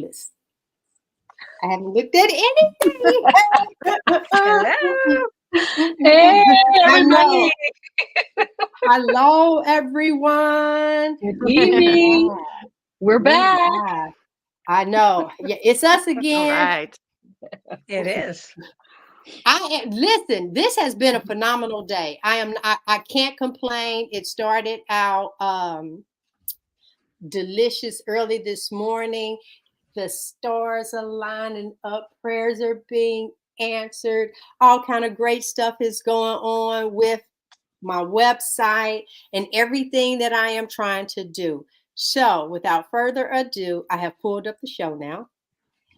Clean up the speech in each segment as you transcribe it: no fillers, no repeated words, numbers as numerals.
this. I haven't looked at anything. Hello. Hey, everybody. Hello, everyone. Good evening. We're back. I know. Yeah, it's us again. All right. It is. Listen, this has been a phenomenal day. I can't complain. It started out delicious early this morning. The stars are lining up, prayers are being answered, all kind of great stuff is going on with my website and everything that I am trying to do. So without further ado, I have pulled up the show now.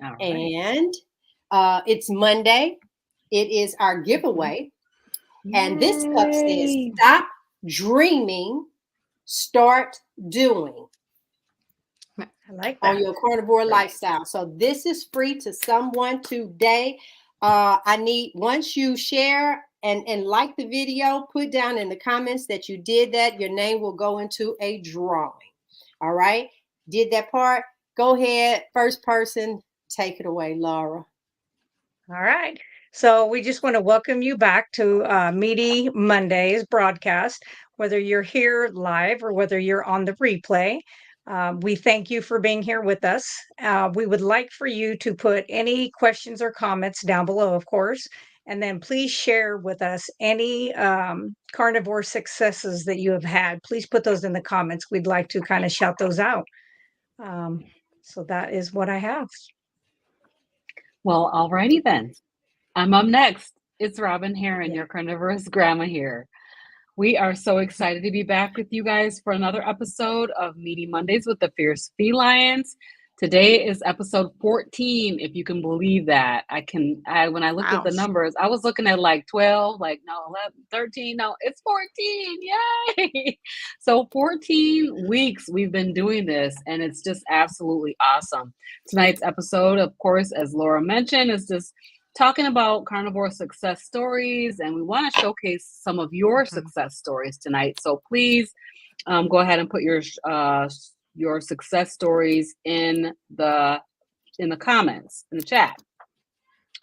All right. And it's Monday. It is our giveaway. Yay. And this cup says, stop dreaming, start doing. I like that. On your carnivore lifestyle. So this is free to someone today. I need, once you share and like the video, put down in the comments that you did that. Your name will go into a drawing. All right. Did that part. Go ahead. First person, take it away, Laura. All right. So we just want to welcome you back to Meaty Mondays broadcast, whether you're here live or whether you're on the replay. We thank you for being here with us. We would like for you to put any questions or comments down below, of course, and then please share with us any carnivore successes that you have had. Please put those in the comments. We'd like to kind of shout those out. So that is what I have. Well, alrighty then. I'm up next. It's Robin Heron, your carnivorous grandma here. We are so excited to be back with you guys for another episode of Meaty Mondays with the Fierce Felines. Today is episode 14, if you can believe that. When I looked at the numbers, I was looking at like 12, 11, 13. No, it's 14. Yay! So 14 weeks we've been doing this, and it's just absolutely awesome. Tonight's episode, of course, as Laura mentioned, is just talking about carnivore success stories, and we want to showcase some of your success stories tonight. So please go ahead and put your success stories in the comments, in the chat.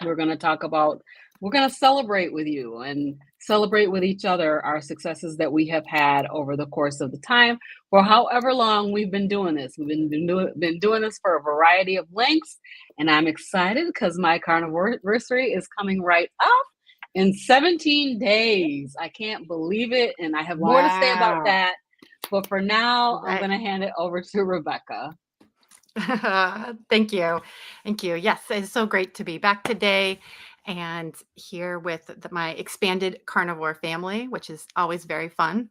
We're going to celebrate with you and celebrate with each other our successes that we have had over the course of the time, for however long we've been doing this. We've been doing this for a variety of lengths, and I'm excited because my carnivorsary is coming right up in 17 days. I can't believe it, and I have more to say about that. But for now, I'm going to hand it over to Rebecca. Thank you. Thank you. Yes, it's so great to be back today and here with my expanded carnivore family, which is always very fun.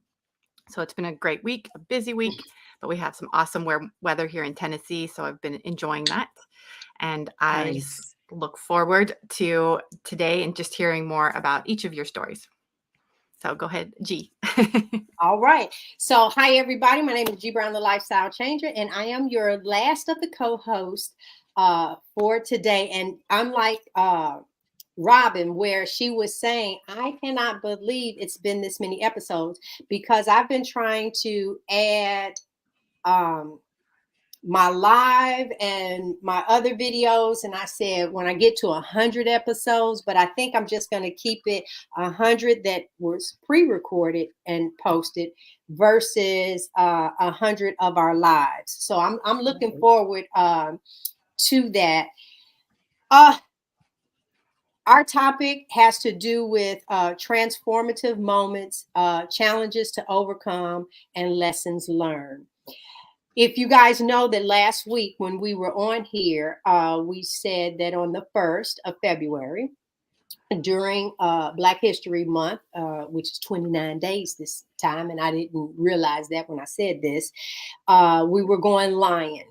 So it's been a great week, a busy week, but we have some awesome weather here in Tennessee. So I've been enjoying that. And I just look forward to today and just hearing more about each of your stories. So go ahead, G. All right. So hi, everybody. My name is G Brown, the Lifestyle Changer, and I am your last of the co-hosts for today. And I'm like Robin, where she was saying, I cannot believe it's been this many episodes, because I've been trying to add my live and my other videos. And I said, when I get to 100 episodes, but I think I'm just going to keep it 100 that was pre-recorded and posted versus 100 of our lives. So I'm looking forward to that. Our topic has to do with transformative moments, challenges to overcome, and lessons learned. If you guys know that last week when we were on here, we said that on the 1st of February, during Black History Month, which is 29 days this time, and I didn't realize that when I said this, we were going lion.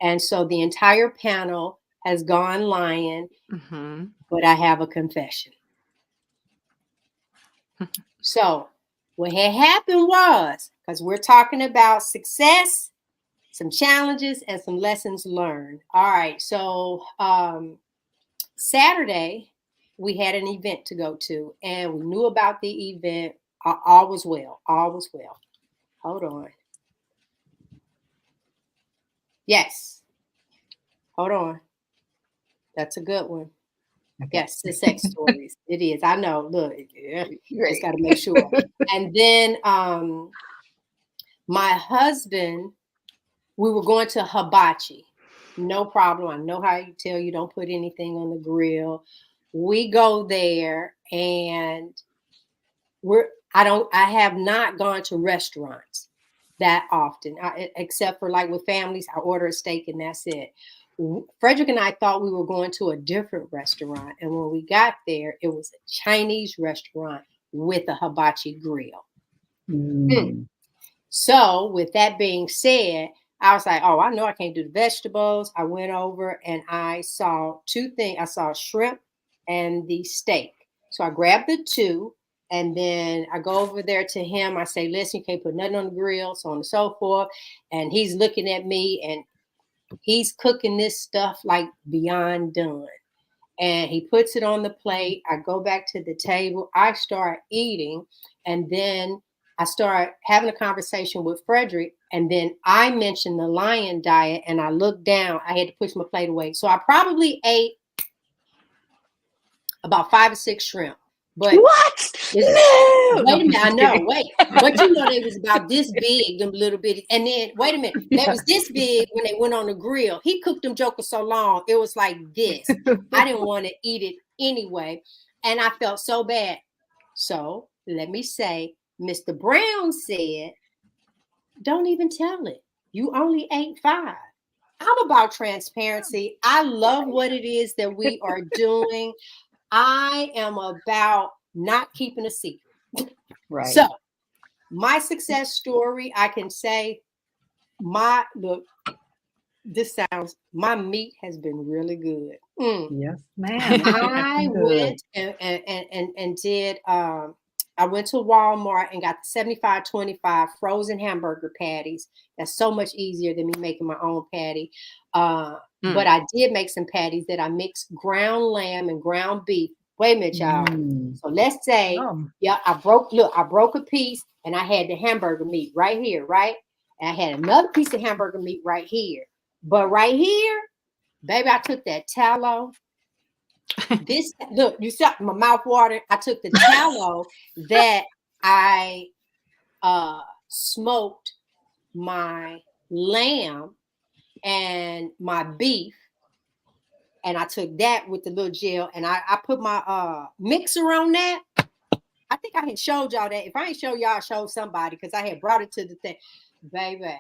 And so the entire panel has gone lion, but I have a confession. So what had happened was, because we're talking about success, some challenges, and some lessons learned. All right. So Saturday, we had an event to go to, and we knew about the event. All was well. All was well. Hold on. Yes. Hold on. That's a good one. Yes, the sex stories. It is. I know. Look, just got to make sure. And then my husband, we were going to hibachi. No problem. I know how you tell you don't put anything on the grill. We go there and I have not gone to restaurants that often, except for like with families, I order a steak and that's it. Frederick and I thought we were going to a different restaurant. And when we got there, it was a Chinese restaurant with a hibachi grill. So with that being said, I was like, oh, I know I can't do the vegetables. I went over and I saw two things. I saw shrimp and the steak. So I grabbed the two. And then I go over there to him. I say, listen, you can't put nothing on the grill, so on and so forth. And he's looking at me and he's cooking this stuff like beyond done. And he puts it on the plate. I go back to the table. I start eating. And then I start having a conversation with Frederick. And then I mentioned the lion diet. And I looked down. I had to push my plate away. So I probably ate about 5 or 6 shrimp. But what? No. Wait a minute, I know. Wait, but you know they was about this big, them little bitty. And then wait a minute, they was this big when they went on the grill. He cooked them jokers so long, it was like this. I didn't want to eat it anyway, and I felt so bad. So let me say, Mr. Brown said, "Don't even tell it. You only ate 5." I'm about transparency. I love what it is that we are doing. I am about not keeping a secret. Right. So my success story, I can say my meat has been really good. Yes, ma'am. I went and did I went to Walmart and got the 75-25 frozen hamburger patties. That's so much easier than me making my own patty. But I did make some patties that I mixed ground lamb and ground beef. Wait a minute, y'all. So let's say, I broke a piece and I had the hamburger meat right here, right? And I had another piece of hamburger meat right here. But right here, baby, I took that tallow. Look, you saw my mouth water. I took the tallow that I smoked my lamb and my beef, and I took that with the little gel, and I put my mixer on that. I think I had showed y'all that. If I ain't show y'all, I showed somebody because I had brought it to the thing, baby.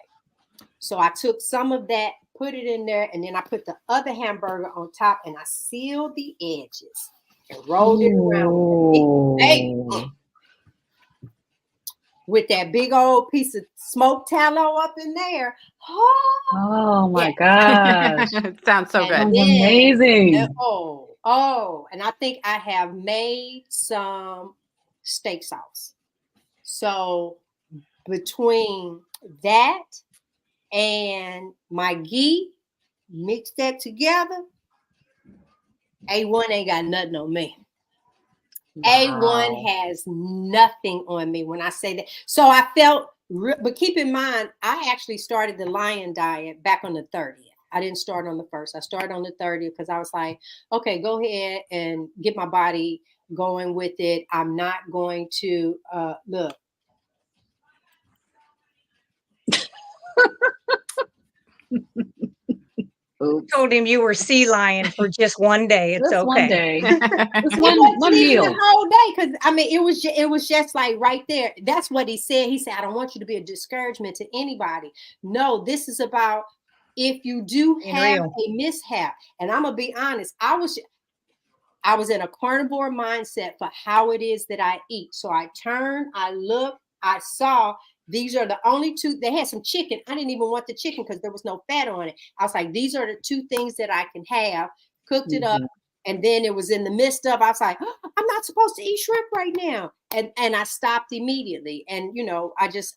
So I took some of that, put it in there, and then I put the other hamburger on top, and I sealed the edges and rolled it around. Baby, with that big old piece of smoked tallow up in there. Oh my gosh. It sounds so good. Sounds amazing. And I think I have made some steak sauce. So between that and my ghee, mix that together, A1 ain't got nothing on me. Wow. A1 has nothing on me when I say that. So I felt, but keep in mind, I actually started the lion diet back on the 30th. I didn't start on the 1st. I started on the 30th because I was like, okay, go ahead and get my body going with it. I'm not going to look. Told him you were sea lion for just one day. It's okay. One day. It wasn't even the whole day, because I mean it was just like right there. That's what he said. He said, I don't want you to be a discouragement to anybody. No, this is about if you do have a mishap. And I'm gonna be honest, I was in a carnivore mindset for how it is that I eat. So I turned, I looked, I saw. These are the only two. They had some chicken. I didn't even want the chicken because there was no fat on it. I was like, these are the 2 things that I can have. Cooked it up. And then it was in the midst of, I was like, oh, I'm not supposed to eat shrimp right now. And I stopped immediately. And,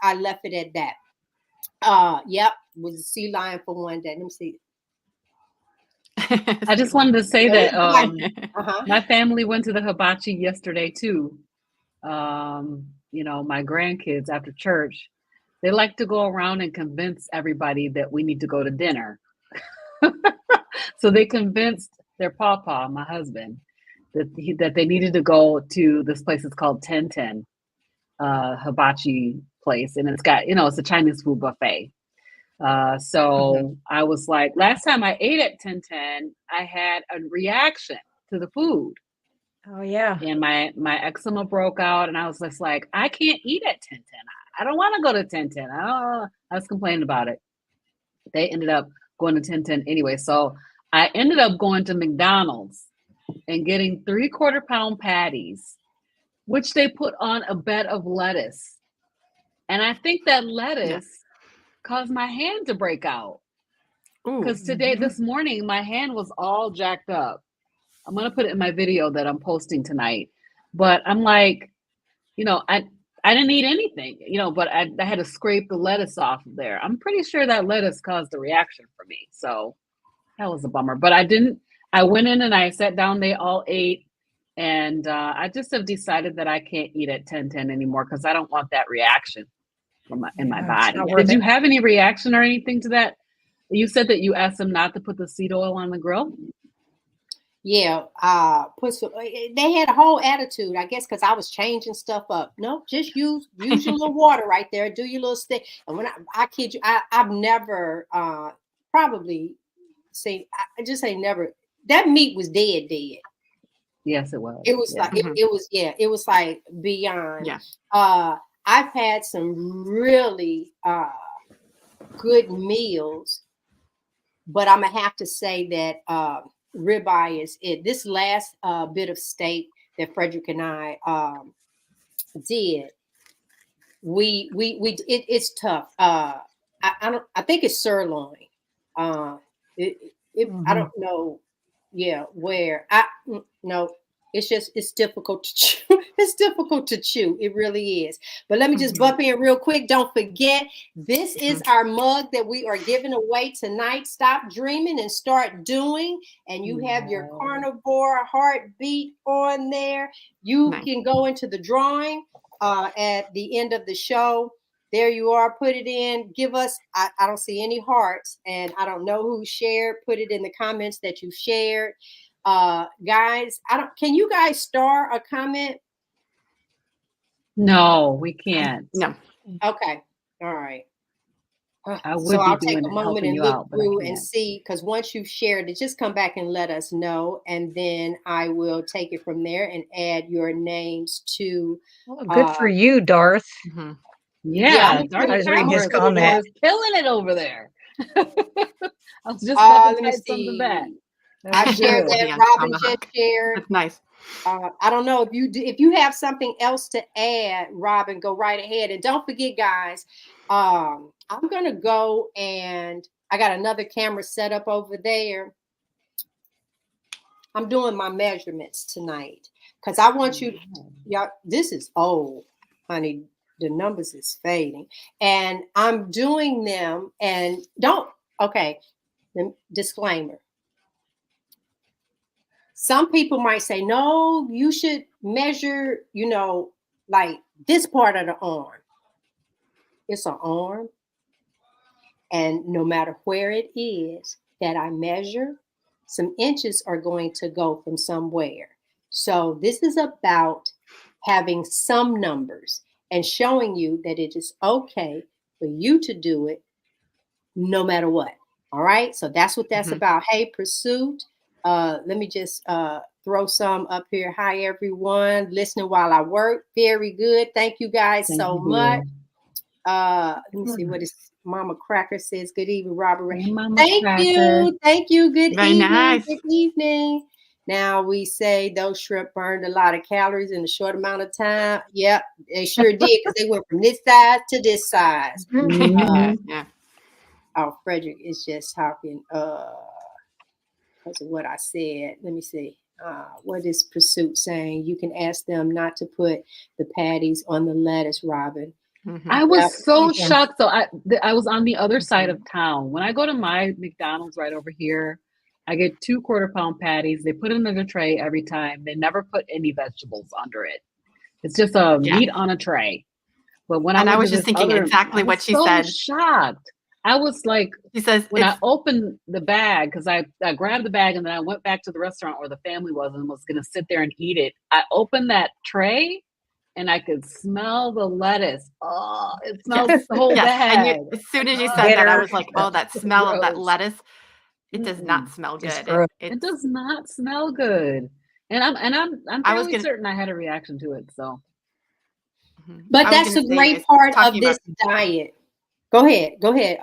I left it at that. Yep. Was a sea lion for one day. Let me see. I just wanted to say that my family went to the hibachi yesterday too. My grandkids after church, they like to go around and convince everybody that we need to go to dinner. So they convinced their papa, my husband, that they needed to go to this place. It's called 1010 hibachi place, and it's got, it's a Chinese food buffet. So I was like, last time I ate at 1010, I had a reaction to the food. Oh yeah. And my eczema broke out, and I was just like, I can't eat at 1010. I don't want to go to 1010. I was complaining about it. They ended up going to 1010 anyway. So I ended up going to McDonald's and getting 3/4 pound patties, which they put on a bed of lettuce. And I think that lettuce caused my hand to break out. Because this morning, my hand was all jacked up. I'm going to put it in my video that I'm posting tonight. But I'm like, I didn't eat anything, but I had to scrape the lettuce off of there. I'm pretty sure that lettuce caused a reaction for me. So that was a bummer. But I went in and I sat down. They all ate. And I just have decided that I can't eat at 1010 anymore because I don't want that reaction in my body. Did you have any reaction or anything to that? You said that you asked them not to put the seed oil on the grill. Yeah, they had a whole attitude, I guess, because I was changing stuff up. No, just use your little water right there. Do your little stick. And when I kid you, I've never probably seen. I just say never. That meat was dead. Yes, it was. It was like it was like beyond. Yeah. I've had some really good meals, but I'm gonna have to say that ribeye is it. This last bit of steak that Frederick and I did, it's tough. I think it's sirloin. I don't know. Yeah, where no. It's difficult to chew. It's difficult to chew. It really is. But let me just bump in real quick. Don't forget, this is our mug that we are giving away tonight. Stop dreaming and start doing. And you have your Carnivore heartbeat on there. You can go into the drawing at the end of the show. There you are. Put it in. Give us, I don't see any hearts, and I don't know who shared. Put it in the comments that you shared. Guys, can you guys star a comment? No, we can't. No. Okay. All right. So I'll take a moment and look through and see, because once you've shared it, just come back and let us know, and then I will take it from there and add your names to. Good for you, Darth. Yeah, Darth reading his comment. Killing it over there. I was just about to type something back. I shared that. Robin just shared. That's nice. I don't know if you have something else to add, Robin, go right ahead. And don't forget, guys, I'm gonna go and I got another camera set up over there. I'm doing my measurements tonight because I want you. Yeah, this is old, honey. The numbers is fading, and I'm doing them. And disclaimer. Some people might say, no, you should measure, like this part of the arm. It's an arm. And no matter where it is that I measure, some inches are going to go from somewhere. So this is about having some numbers and showing you that it is okay for you to do it no matter what. All right. So that's what that's about. Hey, Pursuit. Let me just throw some up here. Hi, everyone. Listening while I work. Very good. Thank you guys so much. Let me see what is Mama Cracker says. Good evening, Robert. Hey, Mama Thank Cracker. you. Thank you. Good Very evening. nice. Good evening. Now we say those shrimp burned a lot of calories in a short amount of time. Yep, they sure did, because they went from this size to this size. Yeah. Oh, Frederick is just talking because of what I said. Let me see. What is Pursuit saying? You can ask them not to put the patties on the lettuce, Robin. I was so shocked. So I was on the other side of town. When I go to my McDonald's right over here, I get 2/4 pound patties. They put it in the tray every time. They never put any vegetables under it. It's just a meat on a tray. But when I was just thinking exactly what she said. Shocked. I was like, She says when I it's opened the bag, because I grabbed the bag and then I went back to the restaurant where the family was and was going to sit there and eat it. I opened that tray and I could smell the lettuce. Oh, it yes, smells so yes. And you, bad. as soon as you Oh, said that, I Bitter. was like, oh, that's that so smell of that gross. lettuce. It does not Mm-mm. smell Just good. gross. It It's. does not smell good. And I'm I was fairly gonna. certain I had a reaction to it. So But I was that's gonna a say great is part talking of about. this diet. Go ahead. Go ahead.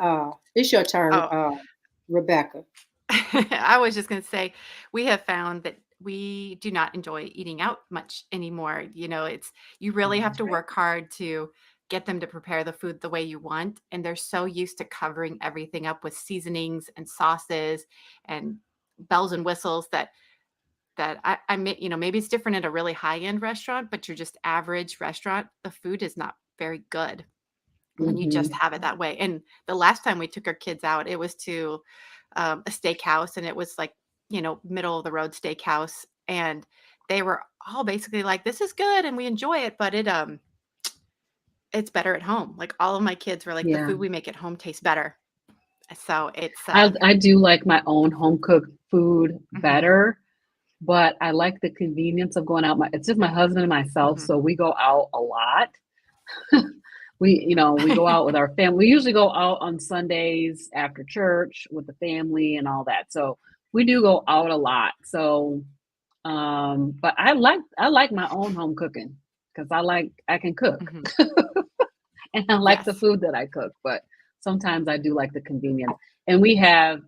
It's your turn, Oh, Rebecca. I was just going to say, we have found that we do not enjoy eating out much anymore. It's you really have mm, to Right. work hard to get them to prepare the food the way you want. And they're so used to covering everything up with seasonings and sauces and bells and whistles that maybe it's different at a really high end restaurant, but your just average restaurant, the food is not very good when you just mhm. have it that way. And the last time we took our kids out, it was to a steakhouse, and it was like, middle of the road steakhouse. And they were all basically like, this is good and we enjoy it, but it's better at home. Like all of my kids were like, the Yeah. food we make at home tastes better. So it's, I do like my own home cooked food mhm, better, but I like the convenience of going out. It's just my husband and myself, mhm. so we go out a lot. We go out with our family. We usually go out on Sundays after church with the family and all that. So we do go out a lot. So, but I like my own home cooking because I can cook Mhm. and I like the Yes. food that I cook. But sometimes I do like the convenience. And we have,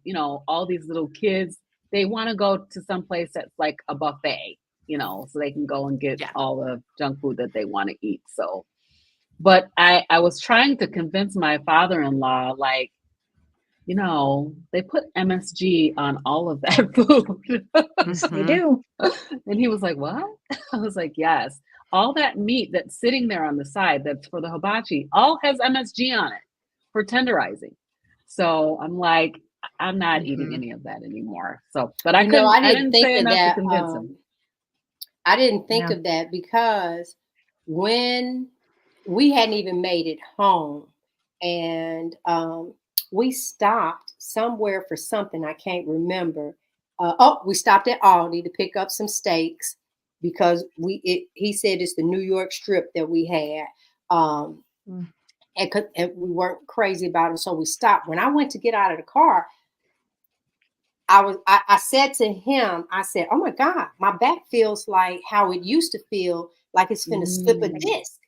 all these little kids. They want to go to some place that's like a buffet, so they can go and get Yeah. all the junk food that they want to eat. So but I was trying to convince my father-in-law, like, they put MSG on all of that food. Yes, they Mhm. do. And he was like, "What?" I was like, "Yes. All that meat that's sitting there on the side that's for the hibachi all has MSG on it for tenderizing." So I'm like, I'm not eating Mhm. any of that anymore. So, but I I didn't didn't think say of enough to that. convince him. I didn't think Yeah. of that because when we hadn't even made it home, and we stopped somewhere for something I can't remember. We stopped at Aldi to pick up some steaks because he said it's the New York strip that we had. Um, Mm. and we weren't crazy about it, so we stopped. When I went to get out of the car, I said to him, I said, "Oh my God, my back feels like how it used to feel, like it's finna slip a Right. Mm, disc."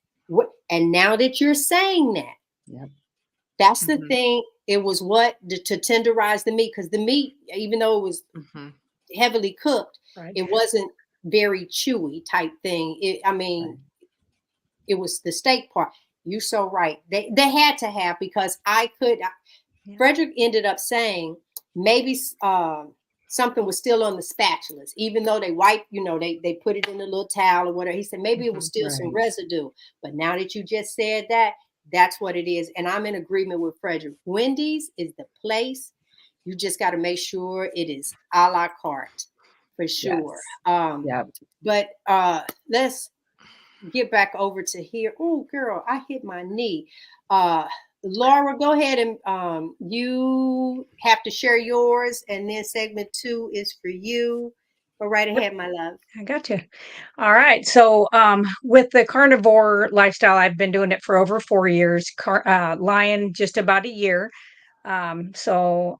And now that you're saying that, yep. that's the Mhm. thing. It was to tenderize the meat, because the meat, even though it was Mhm. heavily cooked, Right. it wasn't very chewy type thing. I Right. mean, it was the steak part. You so right. They had to have, because I could. Yeah. Frederick ended up saying maybe something was still on the spatulas, even though they wiped, they put it in a little towel or whatever. He said maybe it was Mhm. still some Right. residue. But now that you just said that, that's what it is. And I'm in agreement with Frederick. Wendy's is the place. You just got to make sure it is a la carte for sure. Yes. Um, Yep. but let's get back over to here. Oh, girl, I hit my knee. Uh, Laura, go ahead, and you have to share yours, and then segment 2 is for you. Go right Yep. ahead, my love. I got you. All right. So, with the carnivore lifestyle, I've been doing it for over 4 years. Lion just about a year. So,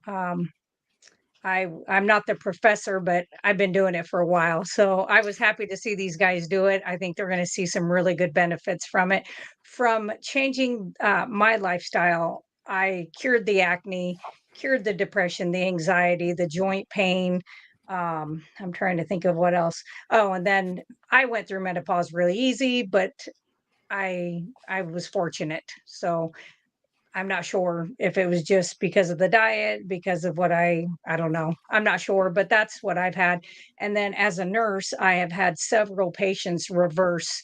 I'm not the professor, but I've been doing it for a while. So I was happy to see these guys do it. I think they're going to see some really good benefits from it. From changing my lifestyle, I cured the acne, cured the depression, the anxiety, the joint pain. I'm trying to think of what else. Oh, and then I went through menopause really easy, but I was fortunate. So I'm not sure if it was just because of the diet, because of what I don't know. I'm not sure, but that's what I've had. And then as a nurse, I have had several patients reverse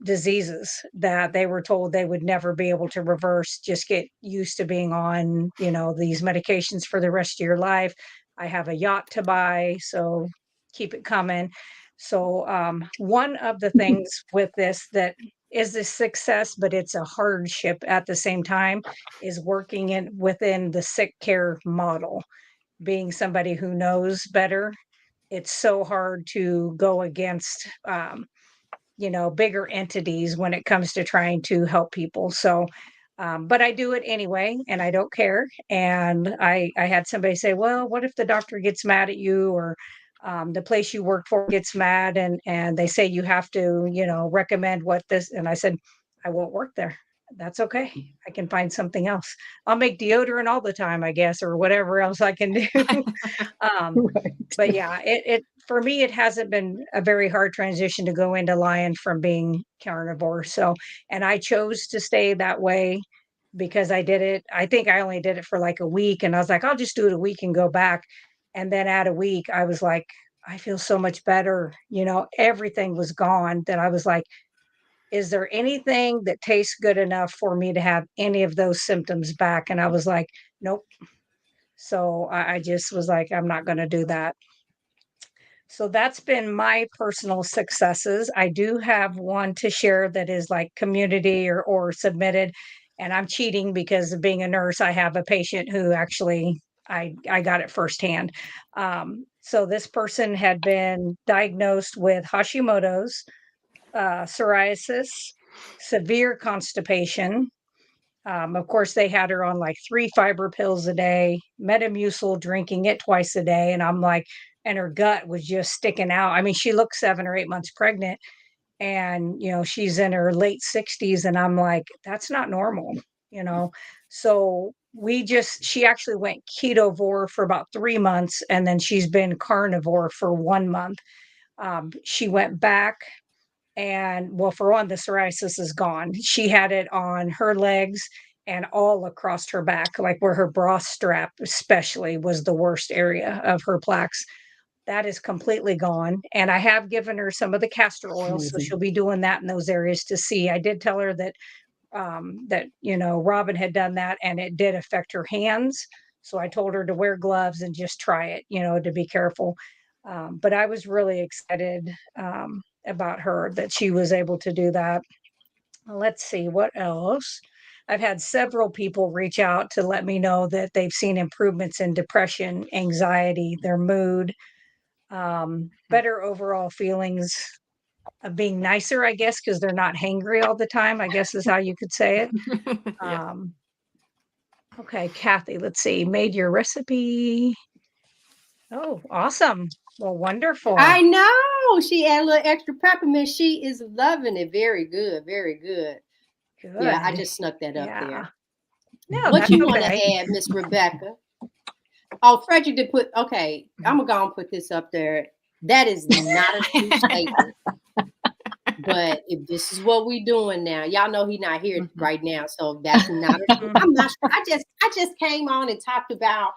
diseases that they were told they would never be able to reverse, just get used to being on, these medications for the rest of your life. I have a yacht to buy, so keep it coming. So one of the things with this that is a success, but it's a hardship at the same time, is working in within the sick care model. Being somebody who knows better, it's so hard to go against bigger entities when it comes to trying to help people. So, but I do it anyway, and I don't care. And I had somebody say, "Well, what if the doctor gets mad at you, or the place you work for gets mad, and they say you have to, recommend what this?" And I said, "I won't work there. That's okay. I can find something else. I'll make deodorant all the time, I guess, or whatever else I can do." um, Right. but yeah, it for me, it hasn't been a very hard transition to go into lion from being carnivore. So, and I chose to stay that way because I did it. I think I only did it for like a week, and I was like, I'll just do it a week and go back. And then at a week, I was like, I feel so much better. Everything was gone that I was like, is there anything that tastes good enough for me to have any of those symptoms back? And I was like, nope. So I just was like, I'm not going to do that. So that's been my personal successes. I do have one to share that is like community or submitted. And I'm cheating because of being a nurse. I have a patient who actually I got it firsthand. So this person had been diagnosed with Hashimoto's, psoriasis, severe constipation. Of course, they had her on like 3 fiber pills a day, Metamucil, drinking it twice a day. And I'm like, and her gut was just sticking out. I mean, she looked 7 or 8 months pregnant, and, she's in her late 60s. And I'm like, that's not normal, you know? So she actually went ketovore for about 3 months, and then she's been carnivore for 1 month. She went back, and well, for one, the psoriasis is gone. She had it on her legs and all across her back, like where her bra strap especially was the worst area of her plaques. That is completely gone. And I have given her some of the castor oil, so Amazing. she'll be doing that in those areas to see. I did tell her that Robin had done that, and it did affect her hands. So I told her to wear gloves and just try it, to be careful. But I was really excited about her that she was able to do that. Let's see what else. I've had several people reach out to let me know that they've seen improvements in depression, anxiety, their mood, better overall feelings of being nicer, I guess, because they're not hangry all the time, I guess is how you could say it. Yeah. Okay, Kathy, let's see. Made your recipe. Oh, awesome. Well, wonderful. I know she added a little extra peppermint. She is loving it. Very good. Very good. Yeah, I Good. just snuck that up Yeah. there. No, What that's you want okay. to add, Miss Rebecca? Oh, Frederick did put. Okay, I'm gonna go and put this up there. That is not a true statement. But if this is what we doing now, y'all know he's not here right now, so that's not. I'm not sure. I just came on and talked about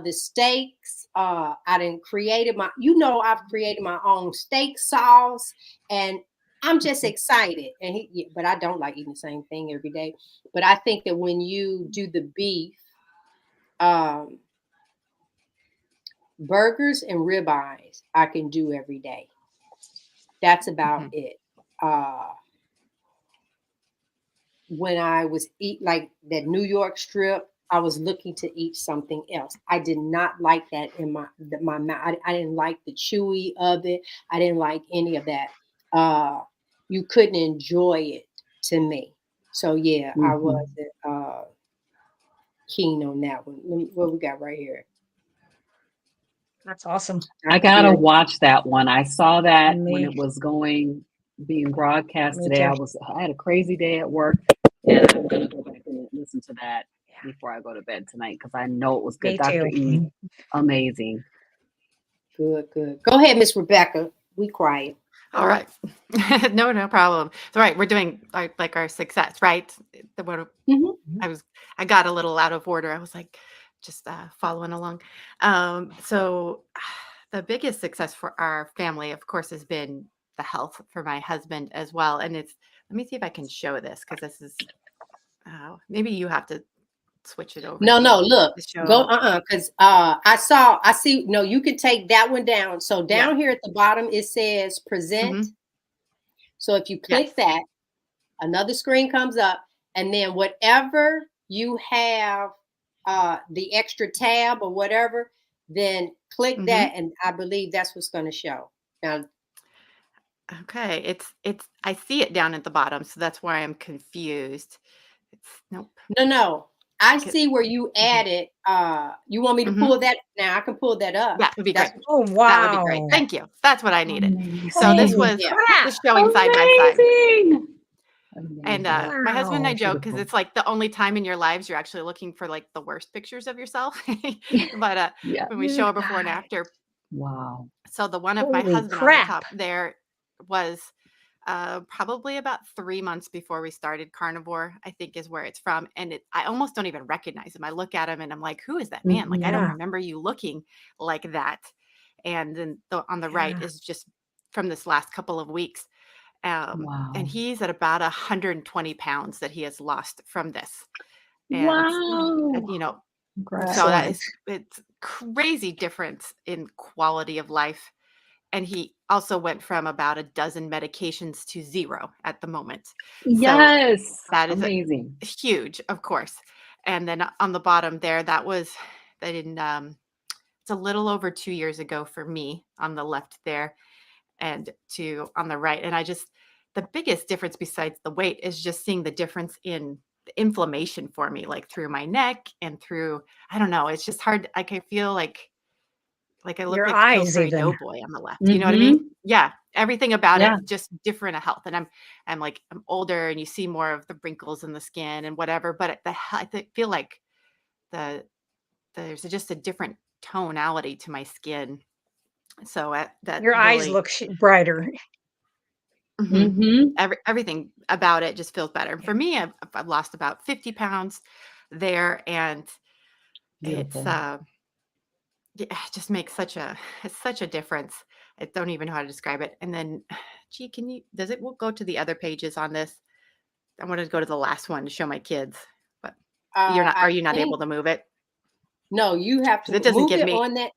the steaks. I didn't created my. I've created my own steak sauce, and I'm just excited. And but I don't like eating the same thing every day. But I think that when you do the beef, um, burgers and ribeyes, I can do every day. That's about it. When I was like that New York strip, I was looking to eat something else. I did not like that in my mouth. I didn't like the chewy of it. I didn't like any of that. You couldn't enjoy it to me. So yeah, I wasn't keen on that one. What we got right here? That's awesome. I gotta watch that one. I saw that when Me, it was being broadcast me today. too. I had a crazy day at work, and I'm gonna go back and listen to that before I go to bed tonight because I know it was good. Me Dr. too. E, amazing. Good, good. Go ahead, Miss Rebecca. We quiet. All right. No problem. So, right, we're doing like our success, right? I got a little out of order. I was like, just following along. So, the biggest success for our family, of course, has been the health for my husband as well. And let me see if I can show this because this is, maybe you have to switch it over. No, look, to show. go, because I see, no, you can take that one down. So down here at the bottom, it says present. So if you click that, another screen comes up, and then whatever you have, the extra tab or whatever, then click Mhm. that, and I believe that's what's going to show. Now, Okay, it's I see it down at the bottom, so that's why I'm confused. It's nope. no, I Get, see where you mhm. added. You want me to Mhm. pull that? Now I can pull that up. That would be That's great. what Oh, That would be great. wow. Thank you. That's what I needed. So this Amazing. Holy was yeah. crap. just showing side by side. Amazing. And Amazing. my husband and I Wow. joke because Beautiful. it's like the only time in your lives you're actually looking for like the worst pictures of yourself. But Yeah. when we You show a before and guys. after, Wow. so the one of my Holy husband on the crap. top there was probably about 3 months before we started Carnivore, I think is where it's from. And I almost don't even recognize him. I look at him and I'm like, who is that man? Like, I don't Yeah. remember you looking like that. And then on the right Yeah. is just from this last couple of weeks. And Wow. he's at about 120 pounds that he has lost from this. And, Wow. you know, so that Excellent. is, it's crazy difference in quality of life. And he also went from about a dozen medications to 0 at the moment. So Yes. that is Amazing. huge, of course. And then on the bottom there, that was that in it's a little over 2 years ago for me on the left there, and on the right. And the biggest difference besides the weight is just seeing the difference in the inflammation for me, like through my neck and through, I don't know, it's just hard. I can feel like I look Your like eyes, Pillsbury even. Doughboy on the left. You know what I Mm-hmm. mean? Yeah. Everything about it Yeah. just different health. And I'm like, I'm older and you see more of the wrinkles in the skin and whatever. But feel like the there's just a different tonality to my skin. So that Your eyes really, look brighter. mhm, Mm-hmm. everything about it just feels better. For me, I've lost about 50 pounds there, and it's Beautiful. yeah, it just makes it's such a difference. I don't even know how to describe it. And then, gee, we'll go to the other pages on this. I wanted to go to the last one to show my kids, but are I you not able think to move it? no. You have to Because it doesn't move give it me, on that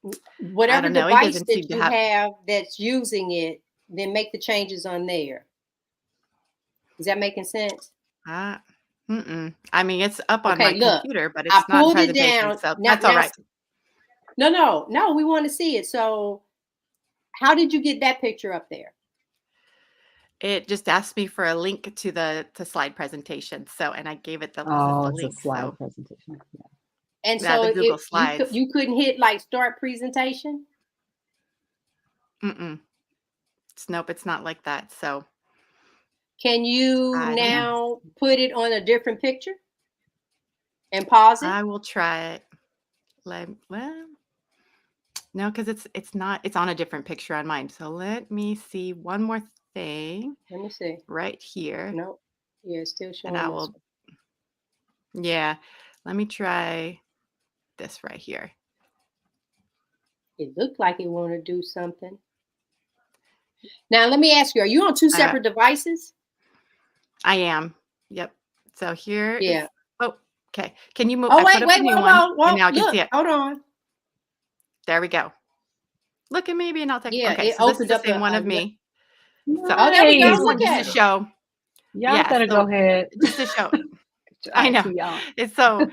I whatever don't know. It device doesn't seem that to you have, have that's using it. Then make the changes on there. Is that making sense? uh, I mean, it's up on my Okay, look, computer, but I it's not in pulled it presentation. down. So Now, that's all right. no. We want to see it. So, how did you get that picture up there? It just asked me for a link to the slide presentation. So, and I gave it this is Oh, the it's a link. slide So presentation. Yeah. And yeah, so, the Google if Slides. you couldn't hit like start presentation. Mm-mm. Nope, it's not like that. So Can you I don't know. now put it on a different picture and pause it? I will try it. Well, no, because it's on a different picture on mine. So let me see one more thing Let me see. right here. No, yeah, it's still And I showing this will, yeah, let me try this right here. one. It looked like it wanted to do something. Now, let me ask you: are you on two Uh, separate devices? I am. Yep. So here is, Yeah. oh, okay. Can you move? Oh, I put wait, up a wait, new whoa, one whoa, and whoa! now I can see Look, it. hold on. There we go. Look at me being all tech. Yeah, Okay. it So this is opened the up same one of me. So oh, there we go. this Nice. one Look just at to it. show. Y'all Yeah. better go So ahead. just to show, Get your I know. IT out. It's so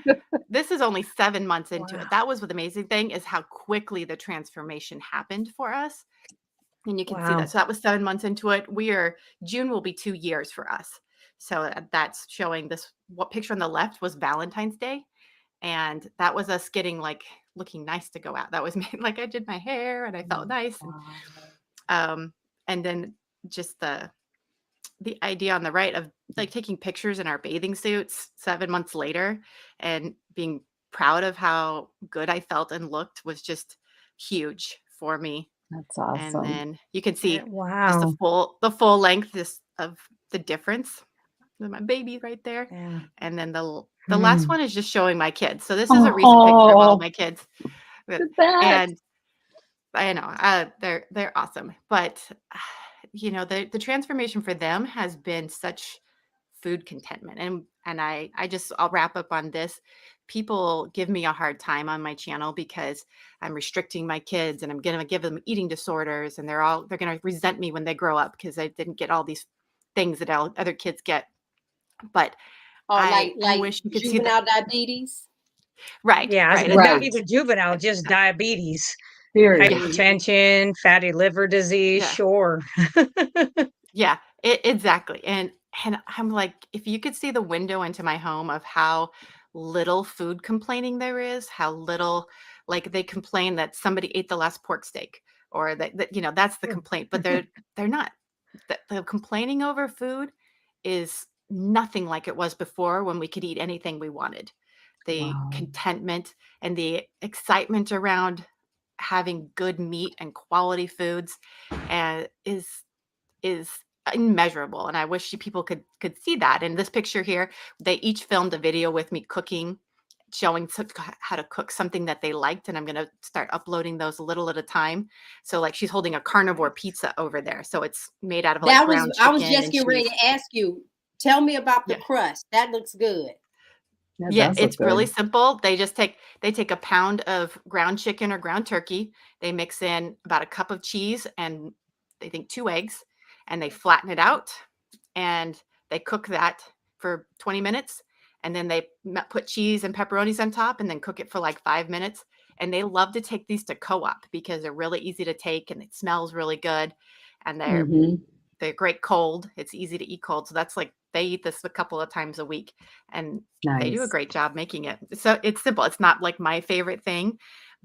this is only 7 months into Wow. it. That was the amazing thing is how quickly the transformation happened for us. And you can see Wow. that. So that was 7 months into it. June will be 2 years for us. So that's showing this. What picture on the left was Valentine's Day. And that was us getting like looking nice to go out. That was me. Like I did my hair and I felt nice. Wow. And then just the idea on the right of like taking pictures in our bathing suits 7 months later and being proud of how good I felt and looked was just huge for me. That's And awesome. then you can see just Wow. the full length of the difference with my baby right there. Yeah. And then the Hmm. last one is just showing my kids. So this is a recent picture of all of Oh, my kids. the best. And I know they're awesome, but the transformation for them has been such food contentment, and I'll wrap up on this. people give me a hard time on my channel because I'm restricting my kids and I'm going to give them eating disorders, and they're going to resent me when they grow up because I didn't get all these things that other kids get. But Or I like wish you could see juvenile that. diabetes. Right, Yeah, right. not Right. even juvenile, just diabetes, Period. hypertension, fatty liver disease. Yeah. Sure. Yeah, exactly. And I'm like, if you could see the window into my home of how little food complaining there is, how little, like, they complain that somebody ate the last pork steak, or that that's the complaint, but they're not. The complaining over food is nothing like it was before, when we could eat anything we wanted. The Wow. contentment and the excitement around having good meat and quality foods is immeasurable, and I wish people could see that. In this picture here, they each filmed a video with me cooking, showing how to cook something that they liked, and I'm going to start uploading those a little at a time. So, like, she's holding a carnivore pizza over there, so it's made out of like ground I was chicken just and getting ready cheese. to ask you. Tell me about the Yeah. crust. That looks good. That Yeah, does look it's really good. simple. They take a pound of ground chicken or ground turkey. They mix in about a cup of cheese and they think 2 eggs, and they flatten it out, and they cook that for 20 minutes, and then they put cheese and pepperonis on top and then cook it for like 5 minutes. And they love to take these to co-op because they're really easy to take and it smells really good, and Hmm. they're great cold. It's easy to eat cold. So that's like, they eat this a couple of times a week, and they do a Nice. great job making it. So it's simple. It's not like my favorite thing,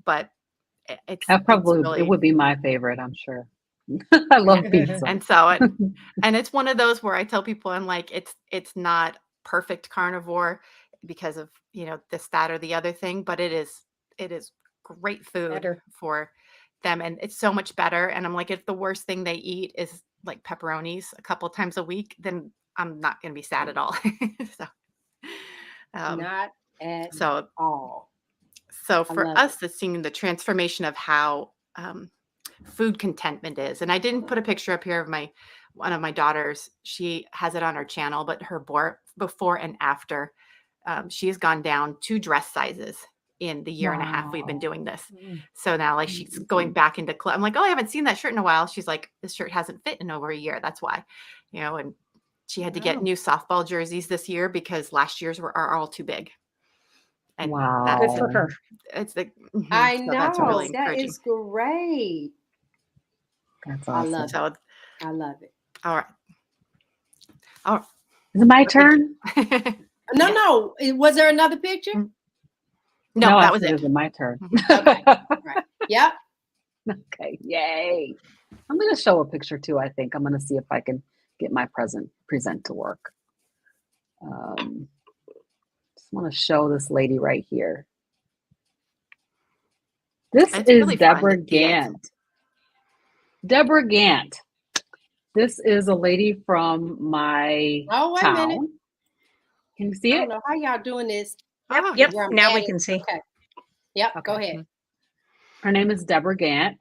but it's It really, would be my favorite, I'm sure. I love pizza. and so and it's one of those where I tell people, I'm like, it's not perfect carnivore because of, this, that, or the other thing, but it is great food Better. for them, and it's so much better. And I'm like, if the worst thing they eat is like pepperonis a couple times a week, then I'm not going to be sad at all. So, Not at so all. so I for love it. us, it's seeing the transformation of how food contentment is. And I didn't put a picture up here of one of my daughters. She has it on her channel, but her before and after, she has gone down 2 dress sizes in the year and a half we've been Wow. doing this. So now, like, she's going back into I'm like, oh, I haven't seen that shirt in a while. She's like, this shirt hasn't fit in over a year. That's why, and she had to get new softball jerseys this year because last year's are all too big. And Good for Wow. her. it's the, I so that's really know. That encouraging. is great. That's I awesome. love it. So, I love it. all right. All right. Is it my Thank turn? No, Yeah. no. Was there another picture? No, I that was said, it. is it my turn? Okay. Right. Yep. Okay. Yay. I'm going to show a picture too, I think. I'm going to see if I can get my present to work. Just want to show this lady right here. This It's is really fun. Deborah The eggs. Gant. Deborah Gant. This is a lady from my Oh, wait a minute. town. Can you see I it? don't know how y'all doing this. Yep, Oh, yep. yes. Where I'm Now at we is- can see. Okay. Yep. Go Okay. ahead. Her name is Deborah Gant.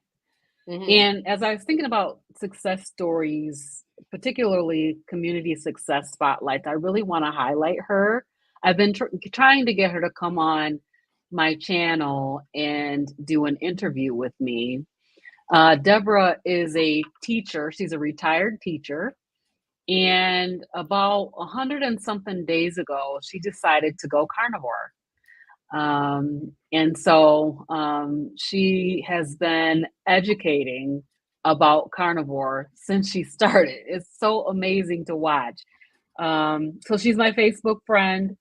Mhm. And as I was thinking about success stories, particularly community success spotlights, I really want to highlight her. I've been trying to get her to come on my channel and do an interview with me. Deborah is a teacher. She's a retired teacher. And about 100 and something days ago, she decided to go carnivore. And so she has been educating about carnivore since she started. It's so amazing to watch. So she's my Facebook friend.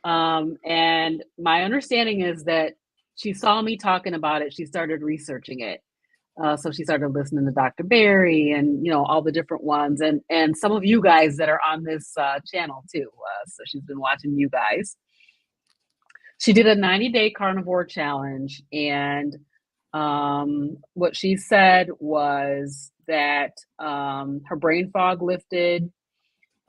And my understanding is that she saw me talking about it. She started researching it. So she started listening to Dr. Barry and all the different ones, and some of you guys that are on this channel too. So she's been watching you guys. She did a 90-day carnivore challenge, and what she said was that her brain fog lifted,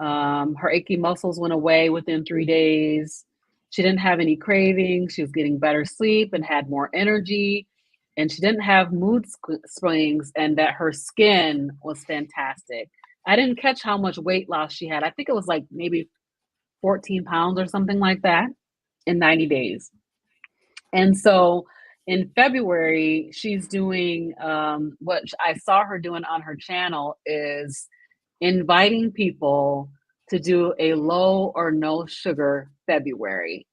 her achy muscles went away within 3 days. She didn't have any cravings. She was getting better sleep and had more energy, and she didn't have mood swings, and that her skin was fantastic. I didn't catch how much weight loss she had. I think it was like maybe 14 pounds or something like that in 90 days. And so in February, she's doing what I saw her doing on her channel is inviting people to do a low or no sugar February.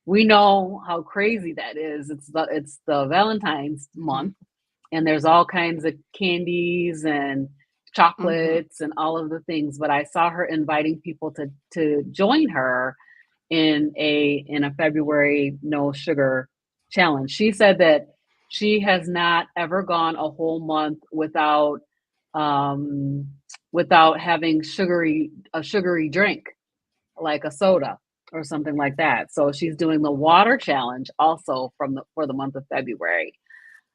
We know how crazy that is. It's the Valentine's month, and there's all kinds of candies and chocolates and all of the things. But I saw her inviting people to join her in a February no sugar challenge. She said that she has not ever gone a whole month without having a sugary drink like a soda or something like that. So she's doing the water challenge also for the month of February.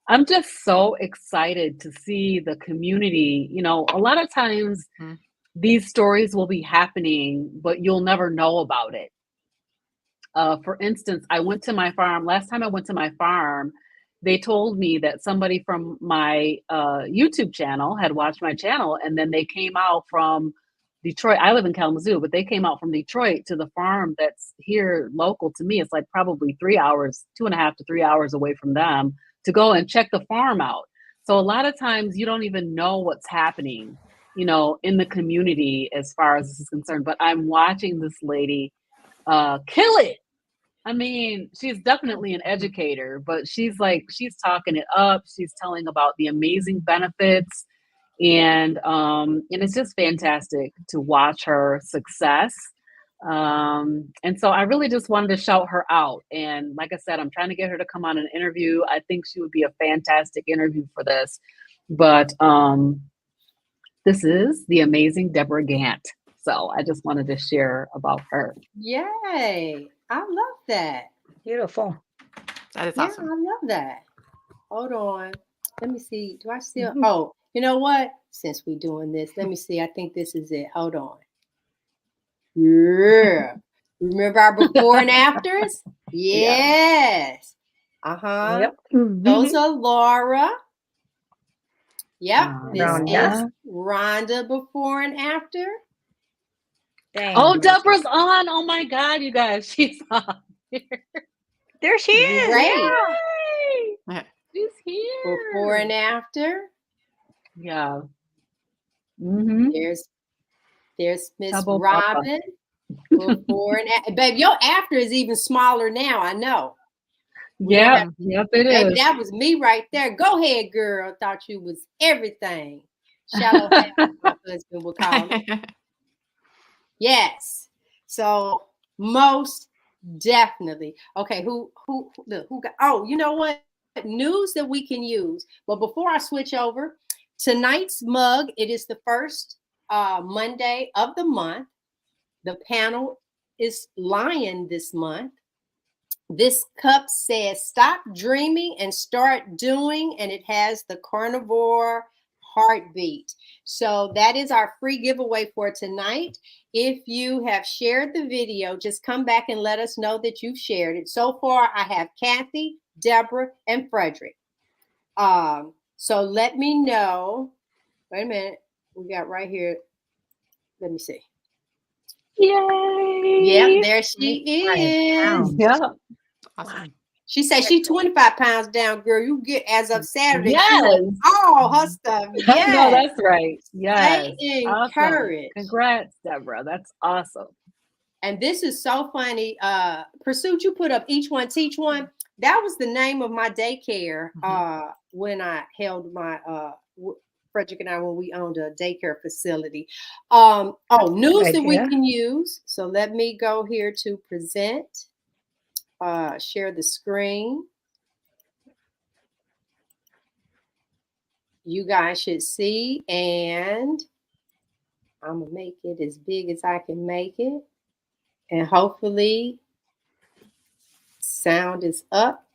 I'm just so excited to see the community. You know, a lot of times these stories will be happening, but you'll never know about it. For instance, I went to my farm. Last time I went to my farm, they told me that somebody from my YouTube channel had watched my channel, and then they came out from Detroit. I live in Kalamazoo, but they came out from Detroit to the farm that's here local to me. It's like probably 3 hours, 2.5 to 3 hours away from them to go and check the farm out. So a lot of times you don't even know what's happening, you know, in the community as far as this is concerned. But I'm watching this lady kill it. I mean, she's definitely an educator, but she's talking it up. She's telling about the amazing benefits, and it's just fantastic to watch her success. And so I really just wanted to shout her out. And like I said, I'm trying to get her to come on an interview. I think she would be a fantastic interview for this. But this is the amazing Deborah Gant. So I just wanted to share about her. Yay. I love that. Beautiful. That is Yeah, awesome. I love that. Hold on. Let me see. Do I still? Oh, you know what? Since we're doing this, let me see. I think this is it. Hold on. Yeah. Remember our before and afters? Yes. Yep. Those are Laura. Yep. This Rhonda. is Rhonda before and after. Dang, Oh, Rhonda. Deborah's on. Oh my God, you guys. She's on here. There she is. Great. Yeah. She's here. Before and after. Yeah. Mm-hmm. There's Miss Double Papa. Robin. Before and after. Babe, your after is even smaller now. I know. Yep, it Baby, is. that was me right there. Go ahead, girl. Thought you was everything. Shallow hat, my husband would call it. Yes. So most definitely. Okay, who got, oh, you know what? News that we can use. But before I switch over, tonight's mug, it is the first Monday of the month. The panel is Lion this month. This cup says stop dreaming and start doing, and it has the Carnivore heartbeat. So that is our free giveaway for tonight. If you have shared the video, just come back and let us know that you've shared it. So far, I have Kathy, Deborah, and Frederick. So let me know. Wait a minute. We got right here. Let me see. Yay! Yep, there she is. Yeah. Awesome. She said she's 25 pounds down, girl. You get as of Saturday. Yes. She was all her stuff. Yes. No, that's right. Yes. Stay Awesome. encouraged. Congrats, Deborah. That's awesome. And this is so funny. Pursuit, you put up each one, teach one. That was the name of my daycare when I held my Frederick and I, when we owned a daycare facility. News that we can use. So let me go here to present. Share the screen. You guys should see, and I'm gonna make it as big as I can make it, and hopefully sound is up.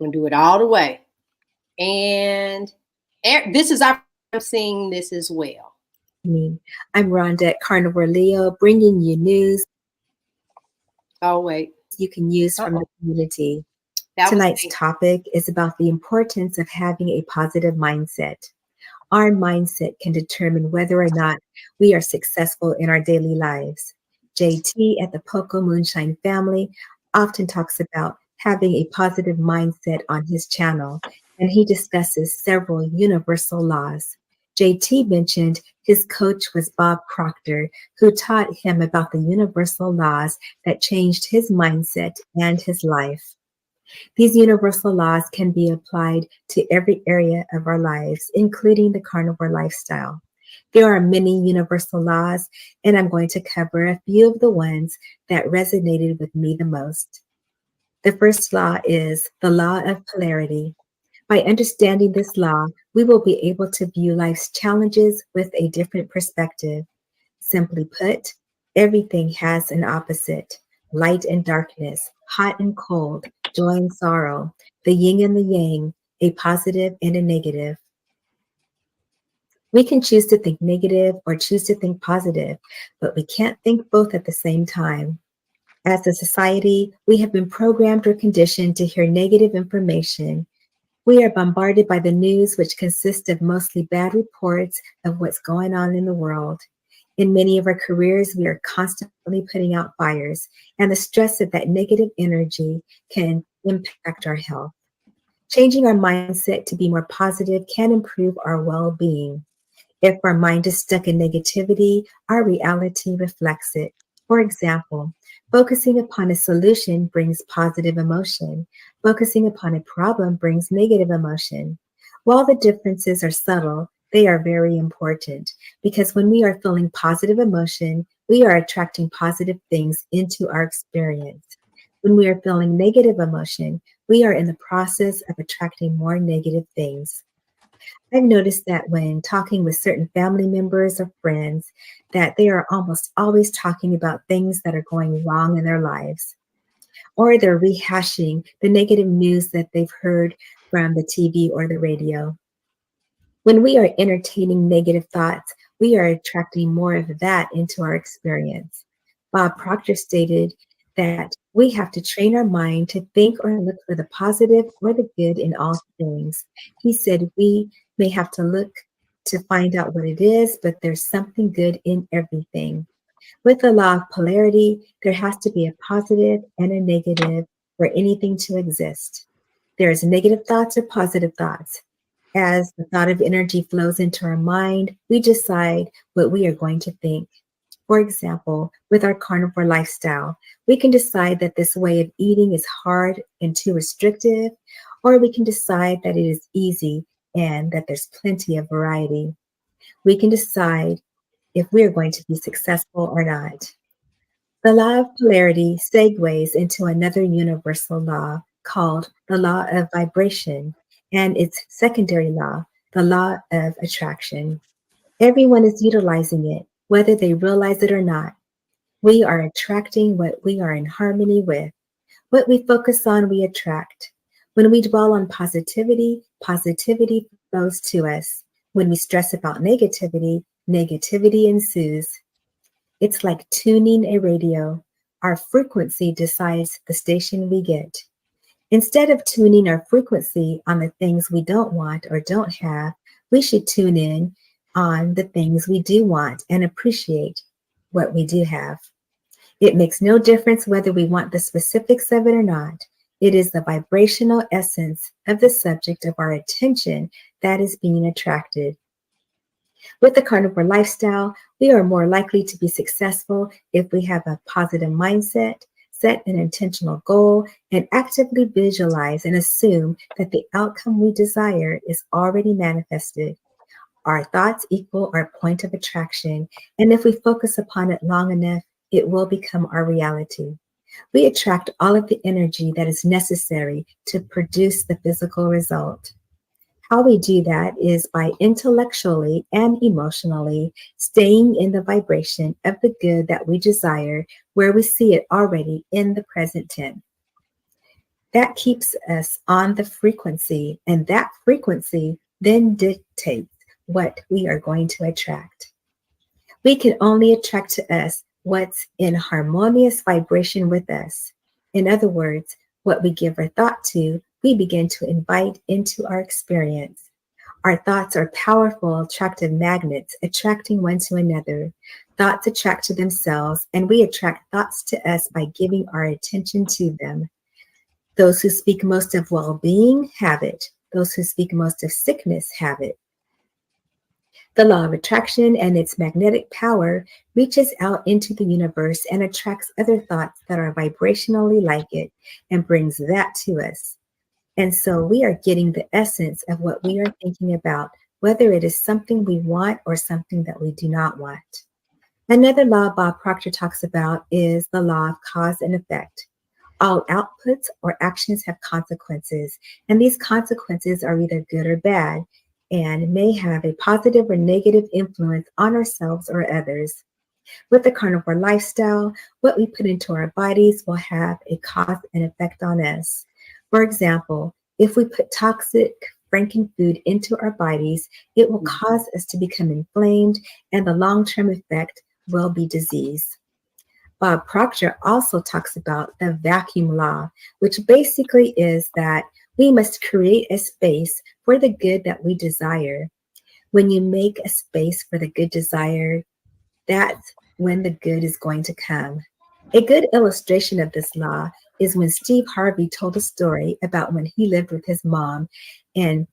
I'm gonna do it all the way, and this is our first seeing this as well. I'm Rhonda at Carnivore Leo, bringing you news. Oh wait. You can use from the community. That Tonight's topic is about the importance of having a positive mindset. Our mindset can determine whether or not we are successful in our daily lives. JT at the Poco Moonshine family often talks about having a positive mindset on his channel, and he discusses several universal laws. JT mentioned his coach was Bob Proctor, who taught him about the universal laws that changed his mindset and his life. These universal laws can be applied to every area of our lives, including the carnivore lifestyle. There are many universal laws, and I'm going to cover a few of the ones that resonated with me the most. The first law is the law of polarity. By understanding this law, we will be able to view life's challenges with a different perspective. Simply put, everything has an opposite: light and darkness, hot and cold, joy and sorrow, the yin and the yang, a positive and a negative. We can choose to think negative or choose to think positive, but we can't think both at the same time. As a society, we have been programmed or conditioned to hear negative information. We are bombarded by the news, which consists of mostly bad reports of what's going on in the world. In many of our careers, we are constantly putting out fires, and the stress of that negative energy can impact our health. Changing our mindset to be more positive can improve our well-being. If our mind is stuck in negativity, our reality reflects it. For example, focusing upon a solution brings positive emotion. Focusing upon a problem brings negative emotion. While the differences are subtle, they are very important, because when we are feeling positive emotion, we are attracting positive things into our experience. When we are feeling negative emotion, we are in the process of attracting more negative things. I've noticed that when talking with certain family members or friends, that they are almost always talking about things that are going wrong in their lives, or they're rehashing the negative news that they've heard from the TV or the radio. When we are entertaining negative thoughts, we are attracting more of that into our experience. Bob Proctor stated that we have to train our mind to think or look for the positive or the good in all things. He said we may have to look to find out what it is, but there's something good in everything. With the law of polarity, there has to be a positive and a negative for anything to exist. There's negative thoughts or positive thoughts. As the thought of energy flows into our mind, we decide what we are going to think. For example, with our carnivore lifestyle, we can decide that this way of eating is hard and too restrictive, or we can decide that it is easy and that there's plenty of variety. We can decide if we are going to be successful or not. The law of polarity segues into another universal law called the law of vibration, and its secondary law, the law of attraction. Everyone is utilizing it, whether they realize it or not. We are attracting what we are in harmony with. What we focus on, we attract. When we dwell on positivity, positivity flows to us. When we stress about negativity, negativity ensues. It's like tuning a radio. Our frequency decides the station we get. Instead of tuning our frequency on the things we don't want or don't have, we should tune in on the things we do want and appreciate what we do have. It makes no difference whether we want the specifics of it or not. It is the vibrational essence of the subject of our attention that is being attracted. With the carnivore lifestyle, we are more likely to be successful if we have a positive mindset, set an intentional goal, and actively visualize and assume that the outcome we desire is already manifested. Our thoughts equal our point of attraction, and if we focus upon it long enough, it will become our reality. We attract all of the energy that is necessary to produce the physical result. How we do that is by intellectually and emotionally staying in the vibration of the good that we desire, where we see it already in the present tense. That keeps us on the frequency, and that frequency then dictates what we are going to attract. We can only attract to us what's in harmonious vibration with us. In other words, what we give our thought to, we begin to invite into our experience. Our thoughts are powerful, attractive magnets, attracting one to another. Thoughts attract to themselves, and we attract thoughts to us by giving our attention to them. Those who speak most of well-being have it. Those who speak most of sickness have it. The law of attraction and its magnetic power reaches out into the universe and attracts other thoughts that are vibrationally like it and brings that to us. And so we are getting the essence of what we are thinking about, whether it is something we want or something that we do not want. Another law Bob Proctor talks about is the law of cause and effect. All outputs or actions have consequences, and these consequences are either good or bad and may have a positive or negative influence on ourselves or others. With the carnivore lifestyle, what we put into our bodies will have a cause and effect on us. For example, if we put toxic frankenfood into our bodies, it will cause us to become inflamed, and the long-term effect will be disease. Bob Proctor also talks about the vacuum law, which basically is that we must create a space for the good that we desire. When you make a space for the good desire, that's when the good is going to come. A good illustration of this law is when Steve Harvey told a story about when he lived with his mom, and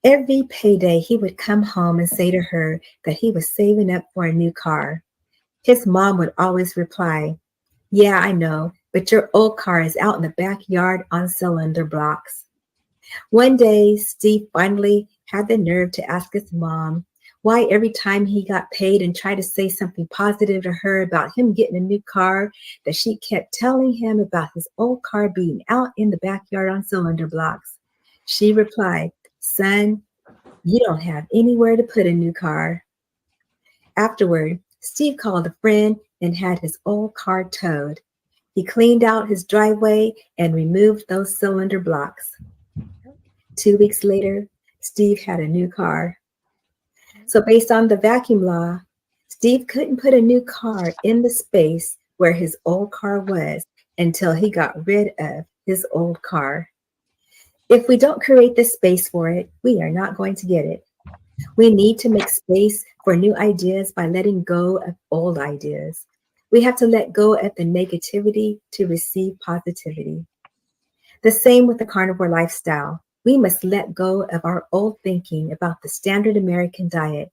every payday he would come home and say to her that he was saving up for a new car. His mom would always reply, "Yeah, I know, but your old car is out in the backyard on cylinder blocks." One day, Steve finally had the nerve to ask his mom why every time he got paid and tried to say something positive to her about him getting a new car, that she kept telling him about his old car being out in the backyard on cylinder blocks. She replied, "Son, you don't have anywhere to put a new car." Afterward, Steve called a friend and had his old car towed. He cleaned out his driveway and removed those cylinder blocks. 2 weeks later, Steve had a new car. So based on the vacuum law, Steve couldn't put a new car in the space where his old car was until he got rid of his old car. If we don't create the space for it, we are not going to get it. We need to make space for new ideas by letting go of old ideas. We have to let go of the negativity to receive positivity. The same with the carnivore lifestyle. We must let go of our old thinking about the standard American diet.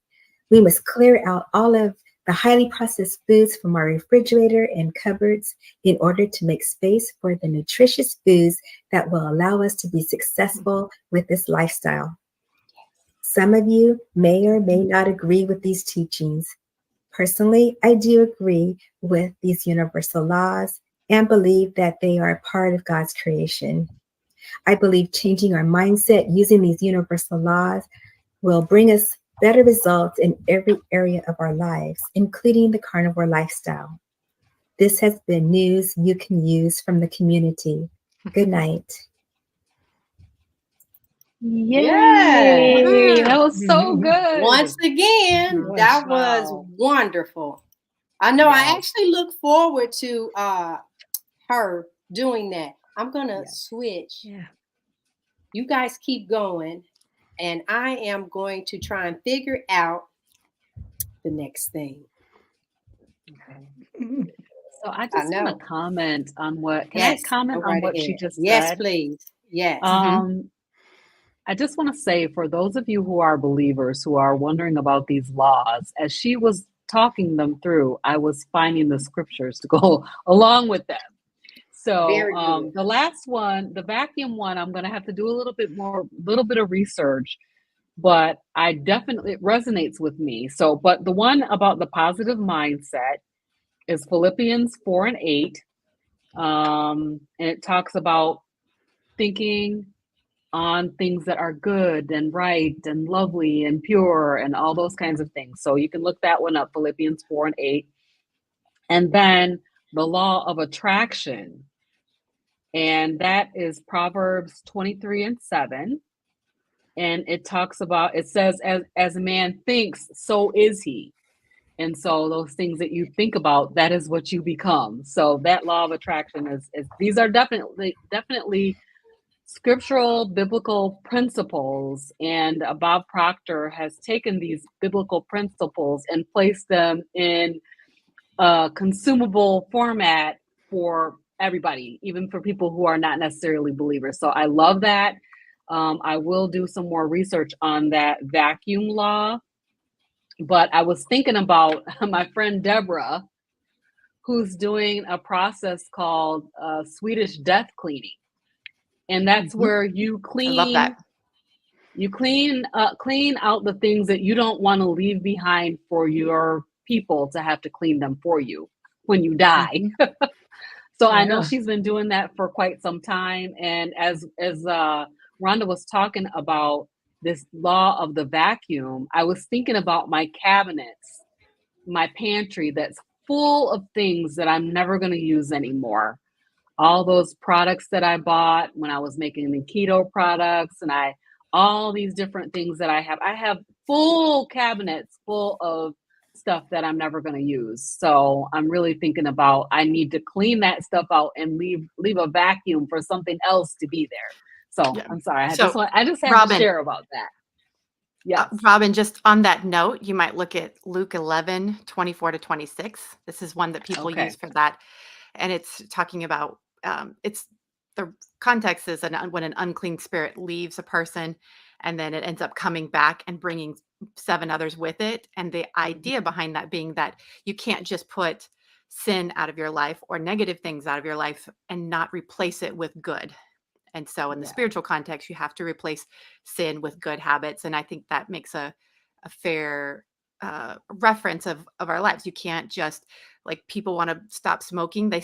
We must clear out all of the highly processed foods from our refrigerator and cupboards in order to make space for the nutritious foods that will allow us to be successful with this lifestyle. Some of you may or may not agree with these teachings. Personally, I do agree with these universal laws and believe that they are a part of God's creation. I believe changing our mindset using these universal laws will bring us better results in every area of our lives, including the carnivore lifestyle. This has been news you can use from the community. Good night. Yay! Yes. That was so good. Once again, that was Wow. wonderful. I know I Yes. actually look forward to her doing that. I'm gonna Yes. switch. Yeah. You guys keep going, and I am going to try and figure out the next thing. Okay. So I I just want know. to comment on what, can I Yes, comment go on right what she ahead. just Yes, said? please. Yes. I just want to say, for those of you who are believers who are wondering about these laws, as she was talking them through, I was finding the scriptures to go along with them. So Very good. the last one, the vacuum one, I'm going to have to do a little bit of research, but I definitely, it resonates with me. So, but the one about the positive mindset is Philippians 4:8. And it talks about thinking on things that are good and right and lovely and pure and all those kinds of things. So you can look that one up, Philippians 4:8. And then the law of attraction. And that is Proverbs 23:7. And it talks about, it says, as a man thinks, so is he. And so those things that you think about, that is what you become. So that law of attraction is these are definitely scriptural biblical principles. And Bob Proctor has taken these biblical principles and placed them in a consumable format for everybody, even for people who are not necessarily believers. So I love that. I will do some more research on that vacuum law. But I was thinking about my friend Deborah, who's doing a process called Swedish death cleaning. And that's where you I love that. clean out the things that you don't want to leave behind for your people to have to clean them for you when you die. So I know Yeah. she's been doing that for quite some time. And as Rhonda was talking about this law of the vacuum, I was thinking about my cabinets, my pantry that's full of things that I'm never going to use anymore. All those products that I bought when I was making the keto products, and all these different things that I have full cabinets full of stuff that I'm never going to use. So I'm really thinking about, I need to clean that stuff out and leave a vacuum for something else to be there. So Yeah. I'm sorry. I So, just had to Robin, share about that. Yes. Robin, just on that note, you might look at Luke 11:24-26. This is one that people Okay. use for that. And it's talking about, it's the context is when an unclean spirit leaves a person and then it ends up coming back and bringing 7 others with it. And the idea behind that being that you can't just put sin out of your life or negative things out of your life and not replace it with good. And so in the Yeah. spiritual context, you have to replace sin with good habits. And I think that makes a fair reference of our lives. You can't just, like, people want to stop smoking. They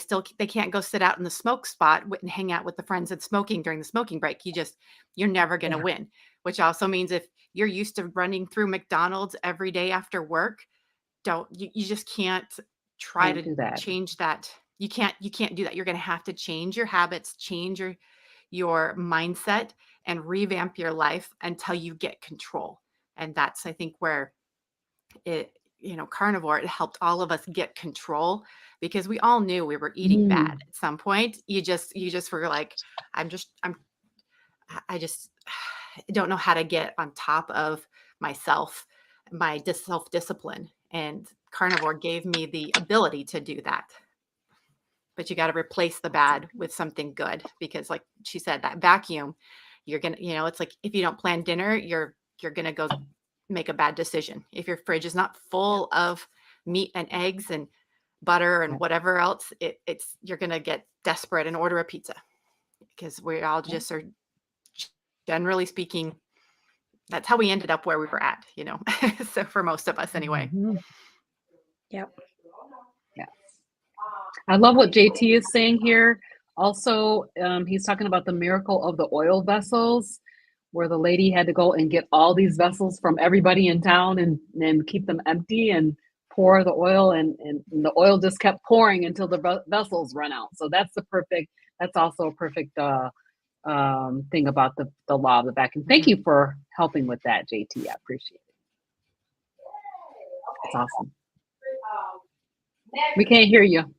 can't go sit out in the smoke spot and hang out with the friends that's smoking during the smoking break. You're never going to Yeah. win, which also means if you're used to running through McDonald's every day after work, you just can't try Can't to do that. change that. You can't do that. You're going to have to change your habits, change your mindset, and revamp your life until you get control. And that's, I think, where Carnivore, it helped all of us get control, because we all knew we were eating bad at some point. You just were like, I just don't know how to get on top of myself, my self-discipline. And Carnivore gave me the ability to do that. But you got to replace the bad with something good, because, like she said, that vacuum, you're going to, it's like, if you don't plan dinner, you're going to go make a bad decision. If your fridge is not full of meat and eggs and butter and whatever else, you're going to get desperate and order a pizza, because we all just are, generally speaking, that's how we ended up where we were at, so for most of us anyway. Yep. Yeah. I love what JT is saying here. Also, he's talking about the miracle of the oil vessels, where the lady had to go and get all these vessels from everybody in town and keep them empty and pour the oil, and the oil just kept pouring until the vessels run out. So that's also a perfect thing about the law of the vacuum. Thank you for helping with that, JT. I appreciate it. It's awesome. We can't hear you.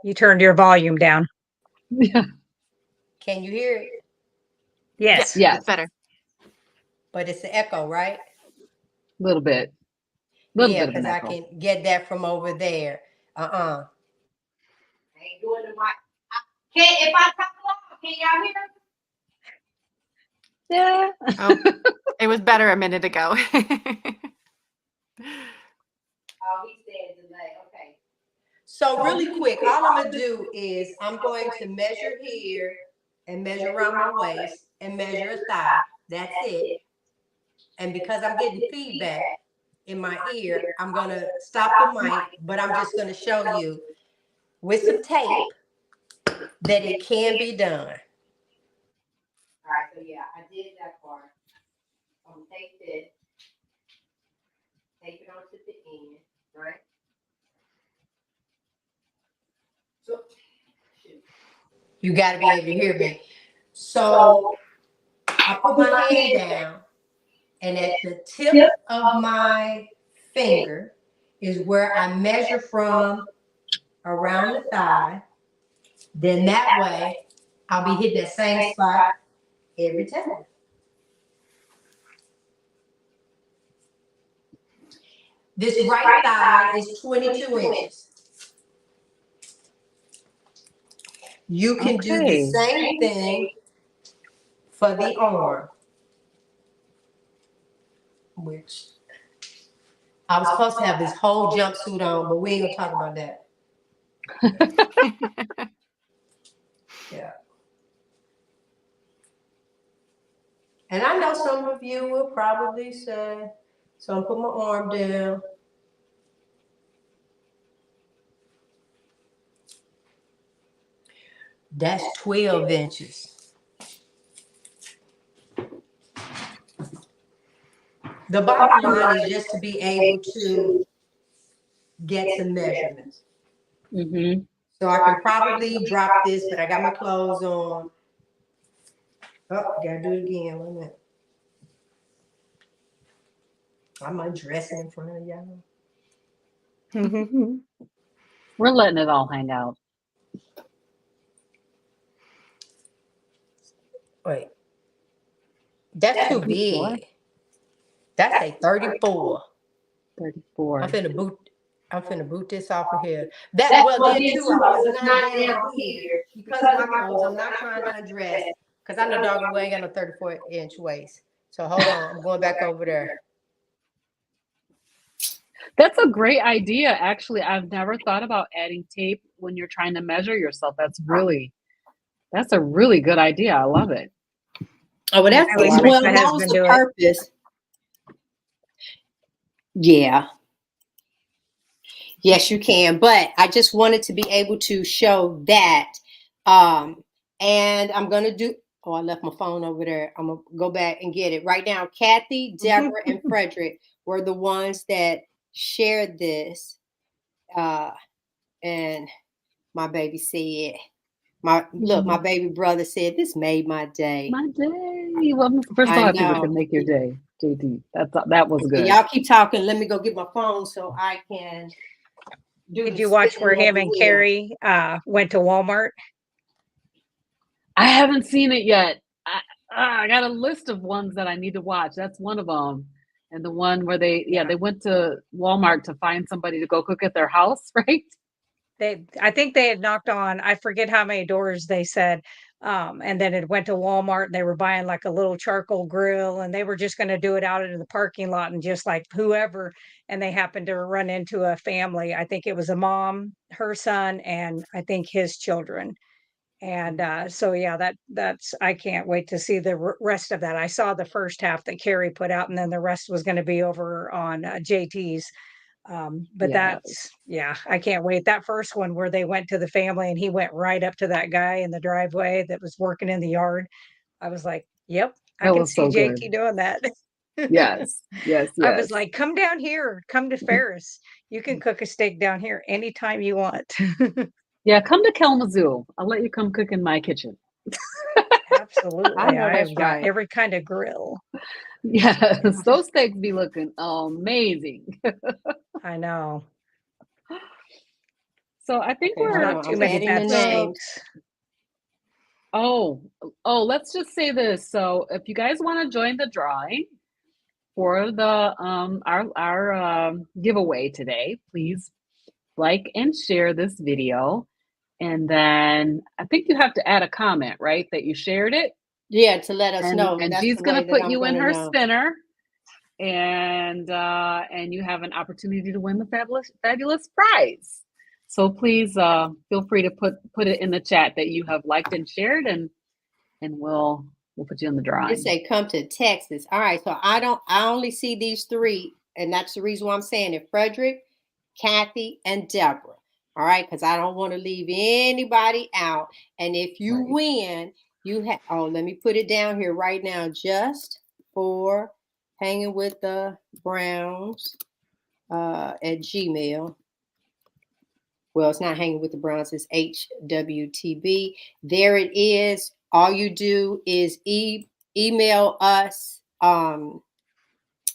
You turned your volume down. Yeah. Can you hear it? Yes. Yes. It's better. But it's an echo, right? A little bit. Little Yeah, bit of an because I echo. can get that from over there. I ain't doing the mic. If I talk loud, can y'all hear? Yeah. Oh, it was better a minute ago. Oh, he said delay. Okay. So really quick, all I'm going to do is I'm going to measure here and measure around my waist and measure a thigh. That's it. And because I'm getting feedback in my ear, I'm going to stop the mic, but I'm just going to show you with some tape that it can be done. All right, so yeah, I did that part. I'm going to tape it onto the end, right? So you got to be able to hear me. So I put my hand down, and at the tip of my finger is where I measure from around the thigh. Then that way, I'll be hitting that same spot every time. This right thigh is 22 inches. You can do the Okay. same thing for the arm, which I was supposed to have this whole jumpsuit on, but we ain't gonna talk about that. Yeah. And I know some of you will probably say, so I'm put my arm down. That's 12 inches. The bottom line is just to be able to get some measurements. Mm-hmm. So I can probably drop this, but I got my clothes on. Oh, gotta do it again. Wait a minute. I'm undressing in front of y'all. We're letting it all hang out. Wait. That's too 34? big. That's a 34. 34. I'm finna boot this off of here. Then too, I was not down here because of my clothes. I'm not trying to undress because I know dog we ain't got no 34-inch waist. So hold on, I'm going back over there. That's a great idea. Actually, I've never thought about adding tape when you're trying to measure yourself. That's a really good idea. I love it. Oh, well, I always make my that was husband the do it. purpose. Yeah. Yes, you can. But I just wanted to be able to show that. And I'm going to do, oh, I left my phone over there. I'm going to go back and get it. Right now, Kathy, Deborah, and Frederick were the ones that shared this. And my baby said, my baby brother said, this made my day. My day. Well, first of all, I think it can make your day, JT. That was good. Y'all keep talking. Let me go get my phone so I can do. Did you watch where him and Carrie went to Walmart? I haven't seen it yet. I got a list of ones that I need to watch. That's one of them. And the one where they went to Walmart to find somebody to go cook at their house, right? I think they had knocked on, I forget how many doors they said. And then it went to Walmart and they were buying like a little charcoal grill and they were just going to do it out in the parking lot and just like whoever. And they happened to run into a family. I think it was a mom, her son, and I think his children. And so, yeah, that's, I can't wait to see the rest of that. I saw the first half that Carrie put out and then the rest was going to be over on JT's. But Yes. I can't wait. That first one where they went to the family and he went right up to that guy in the driveway that was working in the yard. I was like, yep, I That can was see so JT good. doing that. Yes. I was like, come down here, come to Ferris. You can cook a steak down here anytime you want. Yeah, come to Kalamazoo. I'll let you come cook in my kitchen. Absolutely. I know that's I've got right. every kind of grill. Yes, those steaks be looking amazing. I know. So I think Okay, we're Not too many adding bad the names. steaks. oh, let's just say this. So if you guys want to join the drawing for the our giveaway today, please like and share this video. And then I think you have to add a comment, right? That you shared it. Yeah, to let us And know. and That's she's the gonna way that put I'm you in gonna her know. spinner. And you have an opportunity to win the fabulous prize. So please feel free to put it in the chat that you have liked and shared, and we'll put you in the drawing. It say come to Texas. All right, so I only see these three, and that's the reason why I'm saying it. Frederick, Kathy, and Deborah. All right, because I don't want to leave anybody out. And if you win, you have, let me put it down here right now, just for Hanging with the Browns at Gmail. Well, it's not Hanging with the Browns, it's HWTB. There it is. All you do is email us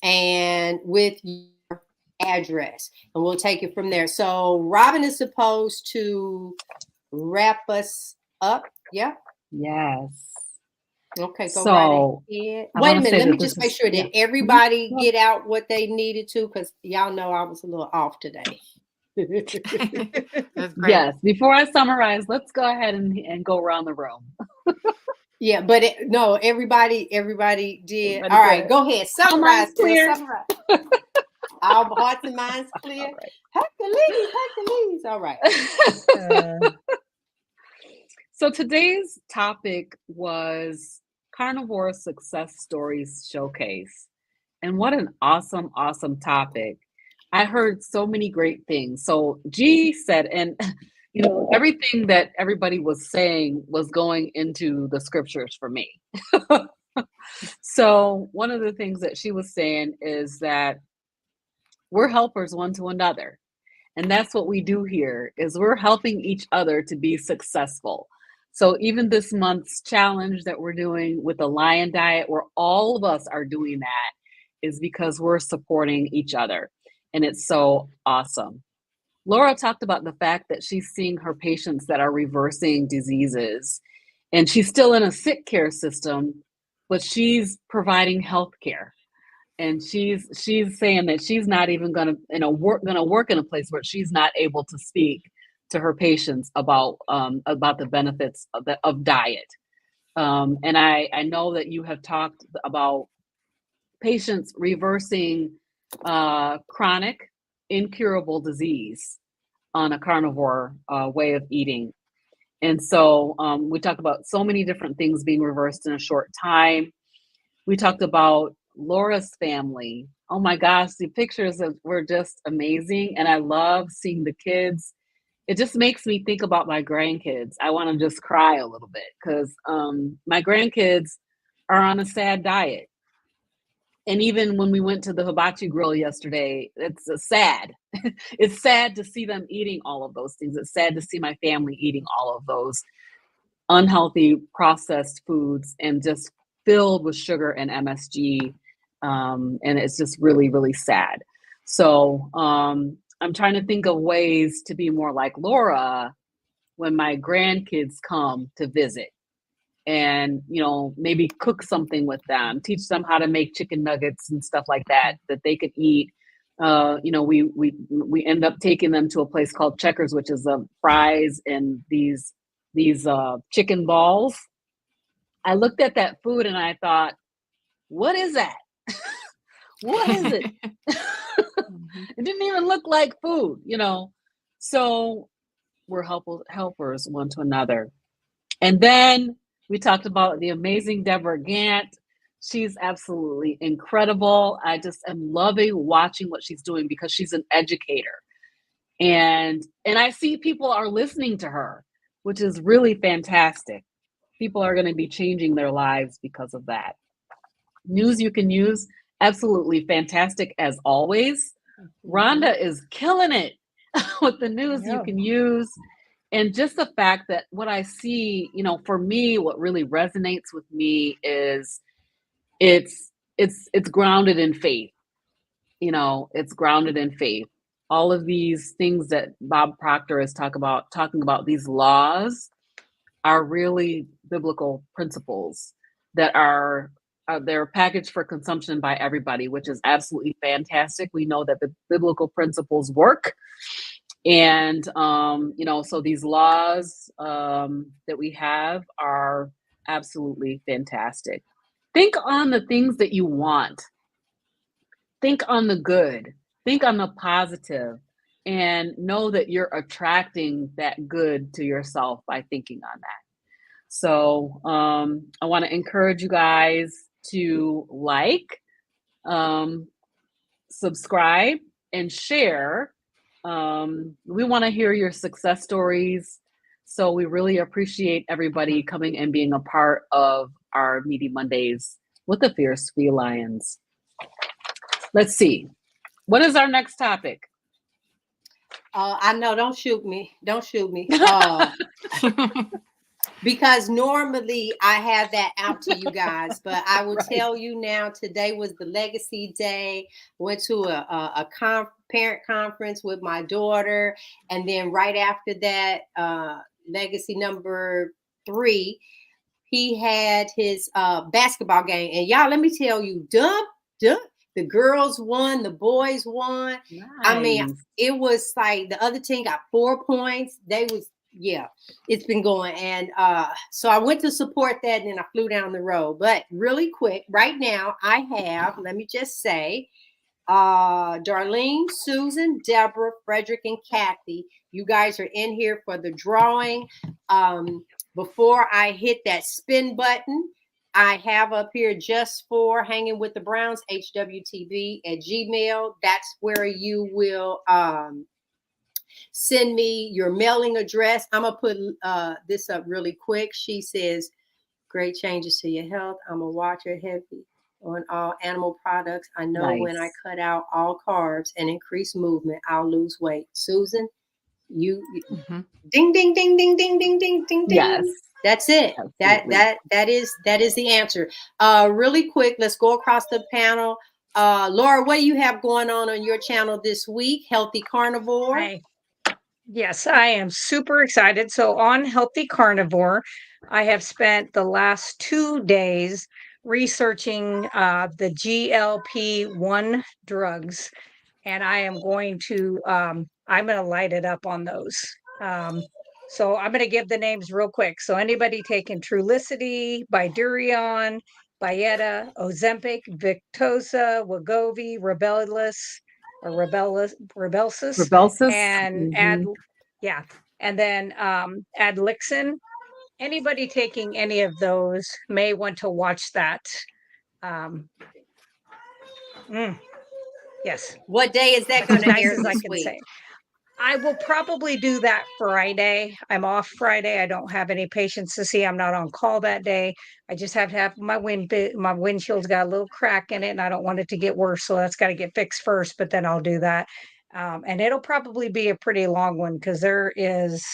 and with your address, and we'll take it from there. So Robin is supposed to wrap us up. Yeah. Yes. Okay, go So, right ahead. Wait a minute. Let me just make sure that everybody get out what they needed to, because y'all know I was a little off today. That's great. Yes. Before I summarize, let's go ahead and go around the room. Yeah, but no, everybody did. Everybody All right, good? go ahead. All Summarize, minds Phil. clear. Summarize. All hearts and minds clear. All right. Hercules. All right. So today's topic was Carnivore Success Stories Showcase. And what an awesome, awesome topic. I heard so many great things. So G said, and everything that everybody was saying was going into the scriptures for me. So one of the things that she was saying is that we're helpers one to another. And that's what we do here is we're helping each other to be successful. So even this month's challenge that we're doing with the Lion Diet, where all of us are doing that, is because we're supporting each other. And it's so awesome. Laura talked about the fact that she's seeing her patients that are reversing diseases, and she's still in a sick care system, but she's providing health care. And she's saying that she's not even gonna work in a place where she's not able to speak to her patients about the benefits of diet. And I know that you have talked about patients reversing chronic, incurable disease on a carnivore way of eating. And so we talked about so many different things being reversed in a short time. We talked about Laura's family. Oh my gosh, the pictures were just amazing. And I love seeing the kids. It just makes me think about my grandkids. I want to just cry a little bit because my grandkids are on a sad diet. And even when we went to the hibachi grill yesterday, it's sad. It's sad to see them eating all of those things. It's sad to see my family eating all of those unhealthy processed foods and just filled with sugar and MSG. And it's just really, really sad. So I'm trying to think of ways to be more like Laura when my grandkids come to visit. And maybe cook something with them, teach them how to make chicken nuggets and stuff like that they could eat. We end up taking them to a place called Checkers, which is fries and these chicken balls. I looked at that food and I thought, what is that? What is it? It didn't even look like food, So we're helpers one to another. And then we talked about the amazing Deborah Gant. She's absolutely incredible. I just am loving watching what she's doing because she's an educator. And I see people are listening to her, which is really fantastic. People are going to be changing their lives because of that. News you can use, absolutely fantastic as always. Rhonda is killing it with the news you can use. And just the fact that what I see, for me, what really resonates with me is it's grounded in faith. It's grounded in faith. All of these things that Bob Proctor is talking about, these laws are really biblical principles that are they're packaged for consumption by everybody, which is absolutely fantastic. We know that the biblical principles work. And, so these laws that we have are absolutely fantastic. Think on the things that you want. Think on the good. Think on the positive. And know that you're attracting that good to yourself by thinking on that. So I want to encourage you guys to subscribe, and share. We want to hear your success stories. So we really appreciate everybody coming and being a part of our Meaty Mondays with the Fierce Felines. Let's see. What is our next topic? I know. Don't shoot me. Because normally I have that out to you guys, but I will tell you now, today was the Legacy Day. Went to a parent conference with my daughter. And then right after that, Legacy number 3, he had his basketball game. And y'all, let me tell you, The girls won, the boys won. I mean, Nice. it was like the other team got 4 points. They was, yeah, it's been going. And so I went to support that and then I flew down the road. But really quick, right now I have, let me just say, Darlene, Susan, Deborah, Frederick, and Kathy. You guys are in here for the drawing. Before I hit that spin button, I have up here just for hanging with the Browns, HWTV at Gmail. That's where you will send me your mailing address. I'm going to put this up really quick. She says, great changes to your health. I'm a watcher heavy on all animal products. I know when I Nice. cut out all carbs and increase movement, I'll lose weight. Susan, you Mhm. ding, ding, ding, ding, ding, ding, ding, ding, Yes. ding. That's it. Absolutely. That is the answer. Really quick, let's go across the panel. Laura, what do you have going on your channel this week? Healthy Carnivore. Yes, I am super excited. So on Healthy Carnivore, I have spent the last 2 days researching the GLP-1 drugs, and I'm going to light it up on those. So I'm going to give the names real quick. So anybody taking Trulicity, Bydureon, Byetta, Ozempic, Victoza, Wegovy, Rybelsus, Rebelsis. and yeah, and then Adlixin. Anybody taking any of those may want to watch that. Um, yes, What day is that that's going as to nice air as I this can week? say. I will probably do that Friday. I'm off Friday. I don't have any patients to see. I'm not on call that day. I just have to have my windshield's got a little crack in it, and I don't want it to get worse. So that's got to get fixed first. But then I'll do that, and it'll probably be a pretty long one because there is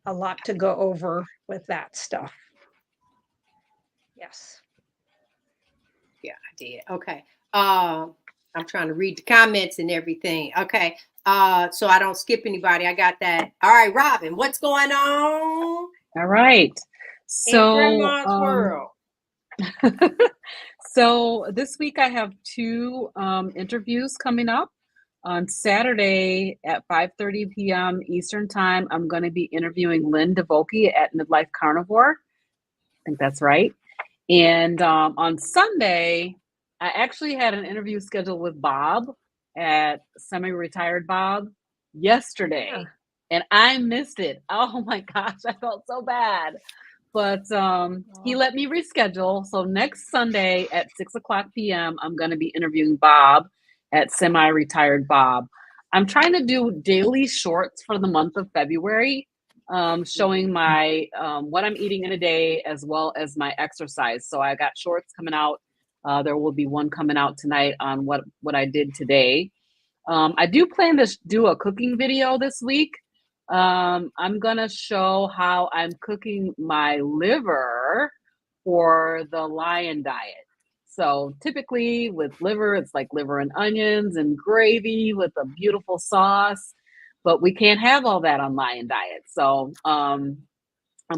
a lot to go over with that stuff. Yes. Yeah, I did. Okay. I'm trying to read the comments and everything. Okay. So I don't skip anybody. I got that. All right, Robin, what's going on All right. in So, Grandma's world? so this week I have two interviews coming up. On Saturday at 5:30 p.m. Eastern Time, I'm going to be interviewing Lynn DeVolke at Midlife Carnivore. I think that's right. And on Sunday, I actually had an interview scheduled with Bob at Semi-Retired Bob yesterday, Yeah. and I missed it. Oh my gosh, I felt so bad. But he let me reschedule. So next Sunday at 6:00 p.m., I'm going to be interviewing Bob at Semi-Retired Bob. I'm trying to do daily shorts for the month of February, showing my what I'm eating in a day as well as my exercise. So I got shorts coming out. There will be one coming out tonight on what I did today. I do plan to do a cooking video this week. I'm gonna show how I'm cooking my liver for the lion diet. So typically with liver, it's like liver and onions and gravy with a beautiful sauce, but we can't have all that on lion diet. So I'm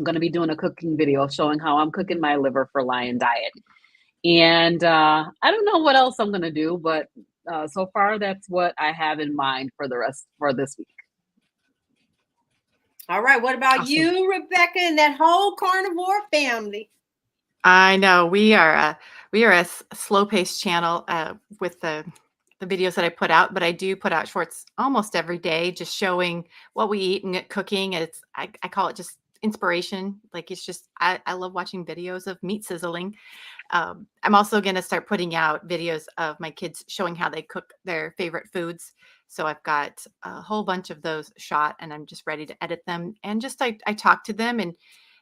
gonna be doing a cooking video showing how I'm cooking my liver for lion diet. And I don't know what else I'm gonna do, but so far that's what I have in mind for the rest for this week. All right. What about Awesome. you, Rebecca, and that whole carnivore family? I know we are a slow paced channel with the videos that I put out, but I do put out shorts almost every day, just showing what we eat and cooking. It's I call it just inspiration. Like it's just I love watching videos of meat sizzling. I'm also going to start putting out videos of my kids showing how they cook their favorite foods. So I've got a whole bunch of those shot, and I'm just ready to edit them. And just I talk to them,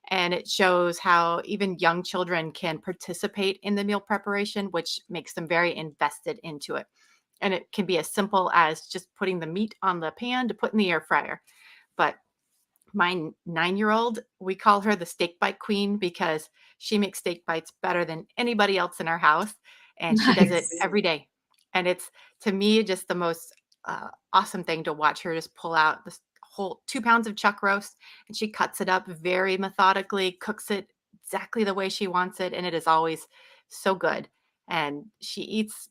and it shows how even young children can participate in the meal preparation, which makes them very invested into it. And it can be as simple as just putting the meat on the pan to put in the air fryer. But my 9-year-old, we call her the steak bite queen because she makes steak bites better than anybody else in our house. And she does it Nice. every day. And it's, to me, just the most awesome thing to watch her just pull out this whole 2 pounds of chuck roast, and she cuts it up very methodically, cooks it exactly the way she wants it. And it is always so good. And she eats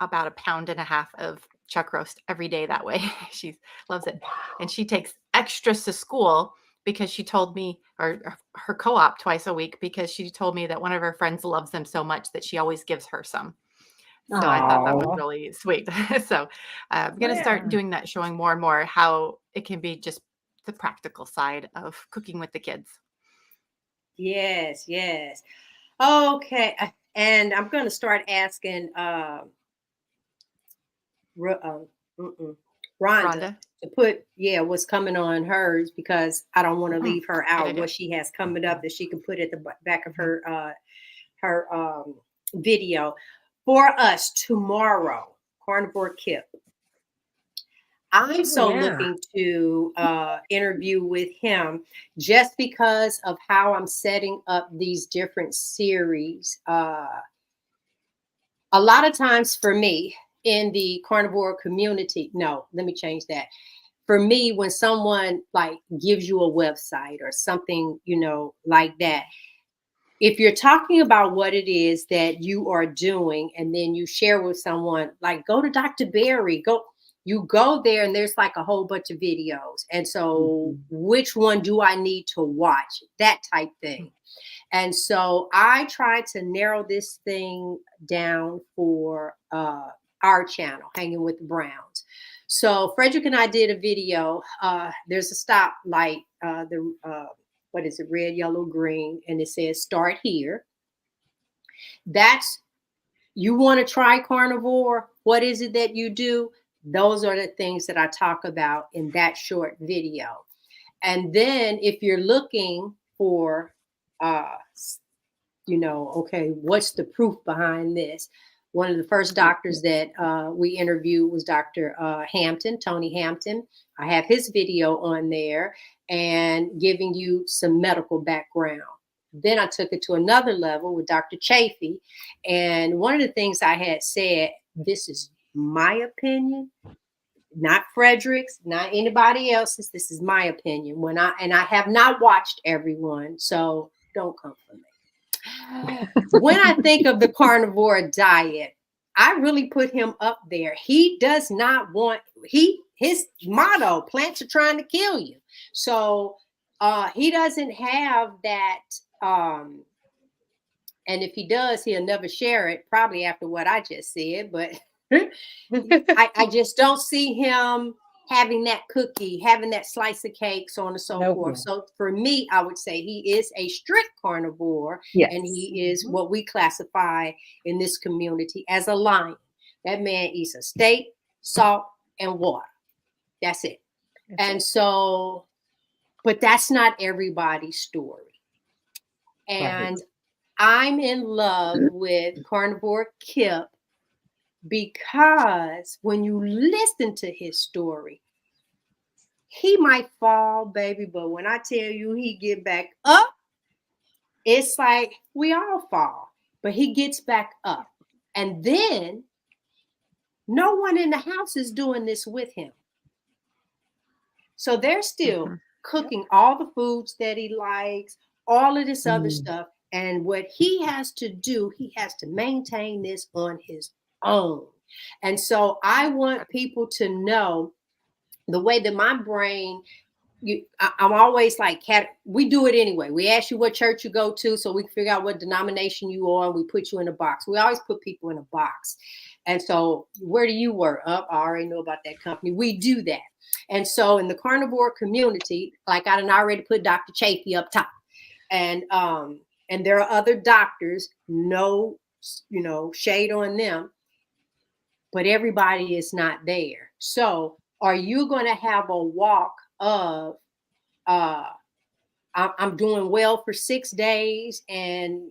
about a pound and a half of chuck roast every day that way. She loves it. And she takes extras to school because she told me, or her co-op twice a week, because she told me that one of her friends loves them so much that she always gives her some. So I thought that was Aw. really sweet. So I'm going to Yeah. start doing that, showing more and more how it can be just the practical side of cooking with the kids. Yes, yes. Okay. And I'm going to start asking Ro- Rhonda Rhonda? to put, what's coming on hers, because I don't want to leave her Good out. idea. What she has coming up that she can put at the back of Mhm. her video for us tomorrow. Carnivore Kip. I'm so Yeah. looking to interview with him just because of how I'm setting up these different series. A lot of times for me in the carnivore community, no, let me change that. For me, when someone like gives you a website or something, like that, if you're talking about what it is that you are doing and then you share with someone, like go to Dr. Berry, you go there and there's like a whole bunch of videos. And so which one do I need to watch? That type thing. And so I try to narrow this thing down for our channel, Hanging with the Browns. So Frederick and I did a video. There's a stop light, what is it, red, yellow, green, and it says start here. That's, you want to try carnivore. What is it that you do? Those are the things that I talk about in that short video. And then if you're looking for, okay, what's the proof behind this? One of the first doctors that we interviewed was Dr. Hampton, Tony Hampton. I have his video on there and giving you some medical background. Then I took it to another level with Dr. Chafee. And one of the things I had said, this is my opinion, not Frederick's, not anybody else's. This is my opinion. I have not watched everyone, so don't come for me. When I think of the carnivore diet, I really put him up there. He does not want, his motto, plants are trying to kill you. So he doesn't have that. And if he does, he'll never share it, probably after what I just said. But I just don't see him having that cookie, having that slice of cake, so on and so forth. So for me, I would say he is a strict carnivore, and he is what we classify in this community as a lion. That man eats a steak, salt, and water. That's it. And so, but that's not everybody's story. And I'm in love with Carnivore Kip because when you listen to his story, he might fall, baby, but when I tell you he get back up, it's like we all fall, but he gets back up. And then no one in the house is doing this with him. So they're still cooking all the foods that he likes, all of this other stuff. And what he has to do, he has to maintain this on his own. And so I want people to know the way that my brain, I'm always like, we do it anyway. We ask you what church you go to so we can figure out what denomination you are, and we put you in a box. We always put people in a box. And so where do you work? I already know about that company. We do that. And so in the carnivore community, like I done already put Dr. Chafee up top. And there are other doctors, no, shade on them, but everybody is not there. So are you going to have a walk of, I'm doing well for 6 days, and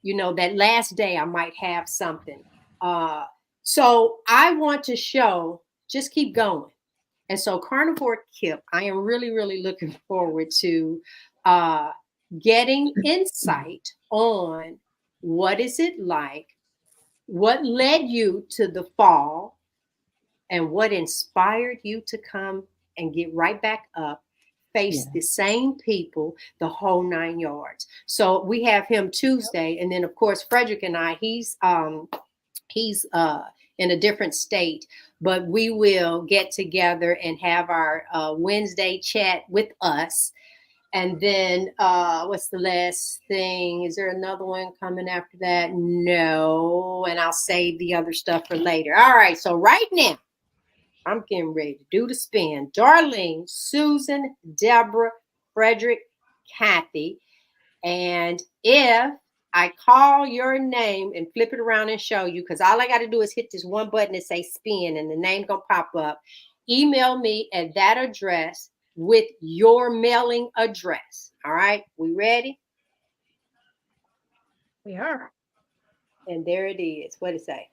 that last day I might have something. So I want to show, just keep going. And so Carnivore Kip, I am really, really looking forward to getting insight on what is it like, what led you to the fall, and what inspired you to come and get right back up, face the same people, the whole 9 yards. So we have him Tuesday, and then of course Frederick and I, he's in a different state, but we will get together and have our Wednesday chat with us. And then what's the last thing? Is there another one coming after that? No. And I'll save the other stuff for later. All right. So right now, I'm getting ready to do the spin. Darlene, Susan, Deborah, Frederick, Kathy. And if I call your name and flip it around and show you, because all I got to do is hit this one button and say spin, and the name going to pop up. Email me at that address with your mailing address. All right. We ready? We are. And there it is. What did it say?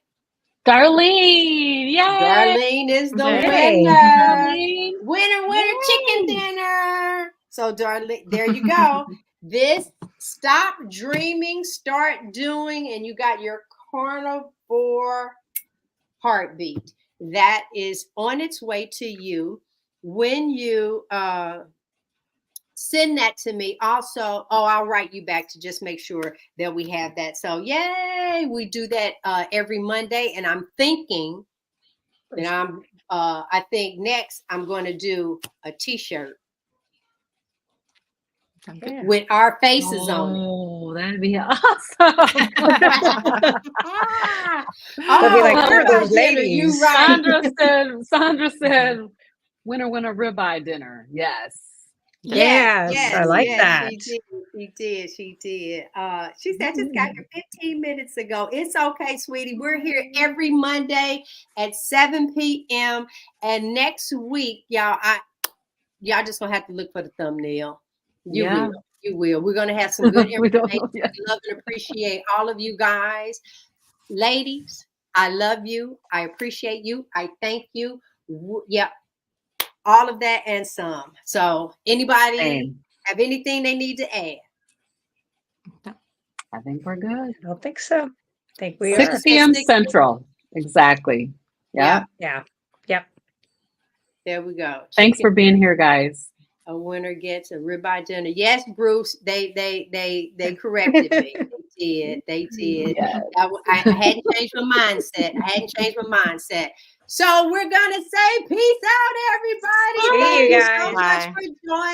Darlene, yay! Darlene is the Yay. winner. Darlene. Winner, Yay. chicken dinner. So, Darlene, there you go. This stop dreaming, start doing, and you got your carnivore heartbeat. That is on its way to you. When you send that to me, also, I'll write you back to just make sure that we have that. So, yay, we do that every Monday, and I'm thinking that I think next I'm going to do a T-shirt Yeah. with our faces on it. Oh, that'd be awesome. They'll be like, Oh, who are those Jenna, ladies? you right. Sandra said, winner, ribeye dinner. Yes. Yes, I like that. She did. She said, I just got here 15 minutes ago. It's okay, sweetie. We're here every Monday at 7 p.m. And next week, y'all just gonna have to look for the thumbnail. You will. We're gonna have some good We don't information. know yet. We love and appreciate all of you guys. Ladies, I love you. I appreciate you. I thank you. Yep. All of that and some. So anybody have anything they need to add? I think we're good. I don't think so. I think we 6 are. p.m. 6 Central. Exactly. Yeah. Yeah. Yep. There we go. Thanks for being here, guys. A winner gets a ribeye dinner. Yes, Bruce. They corrected me. They did. Yes. I hadn't changed my mindset. So we're gonna say peace out, everybody. See you Thank you so guys. much Bye. for joining.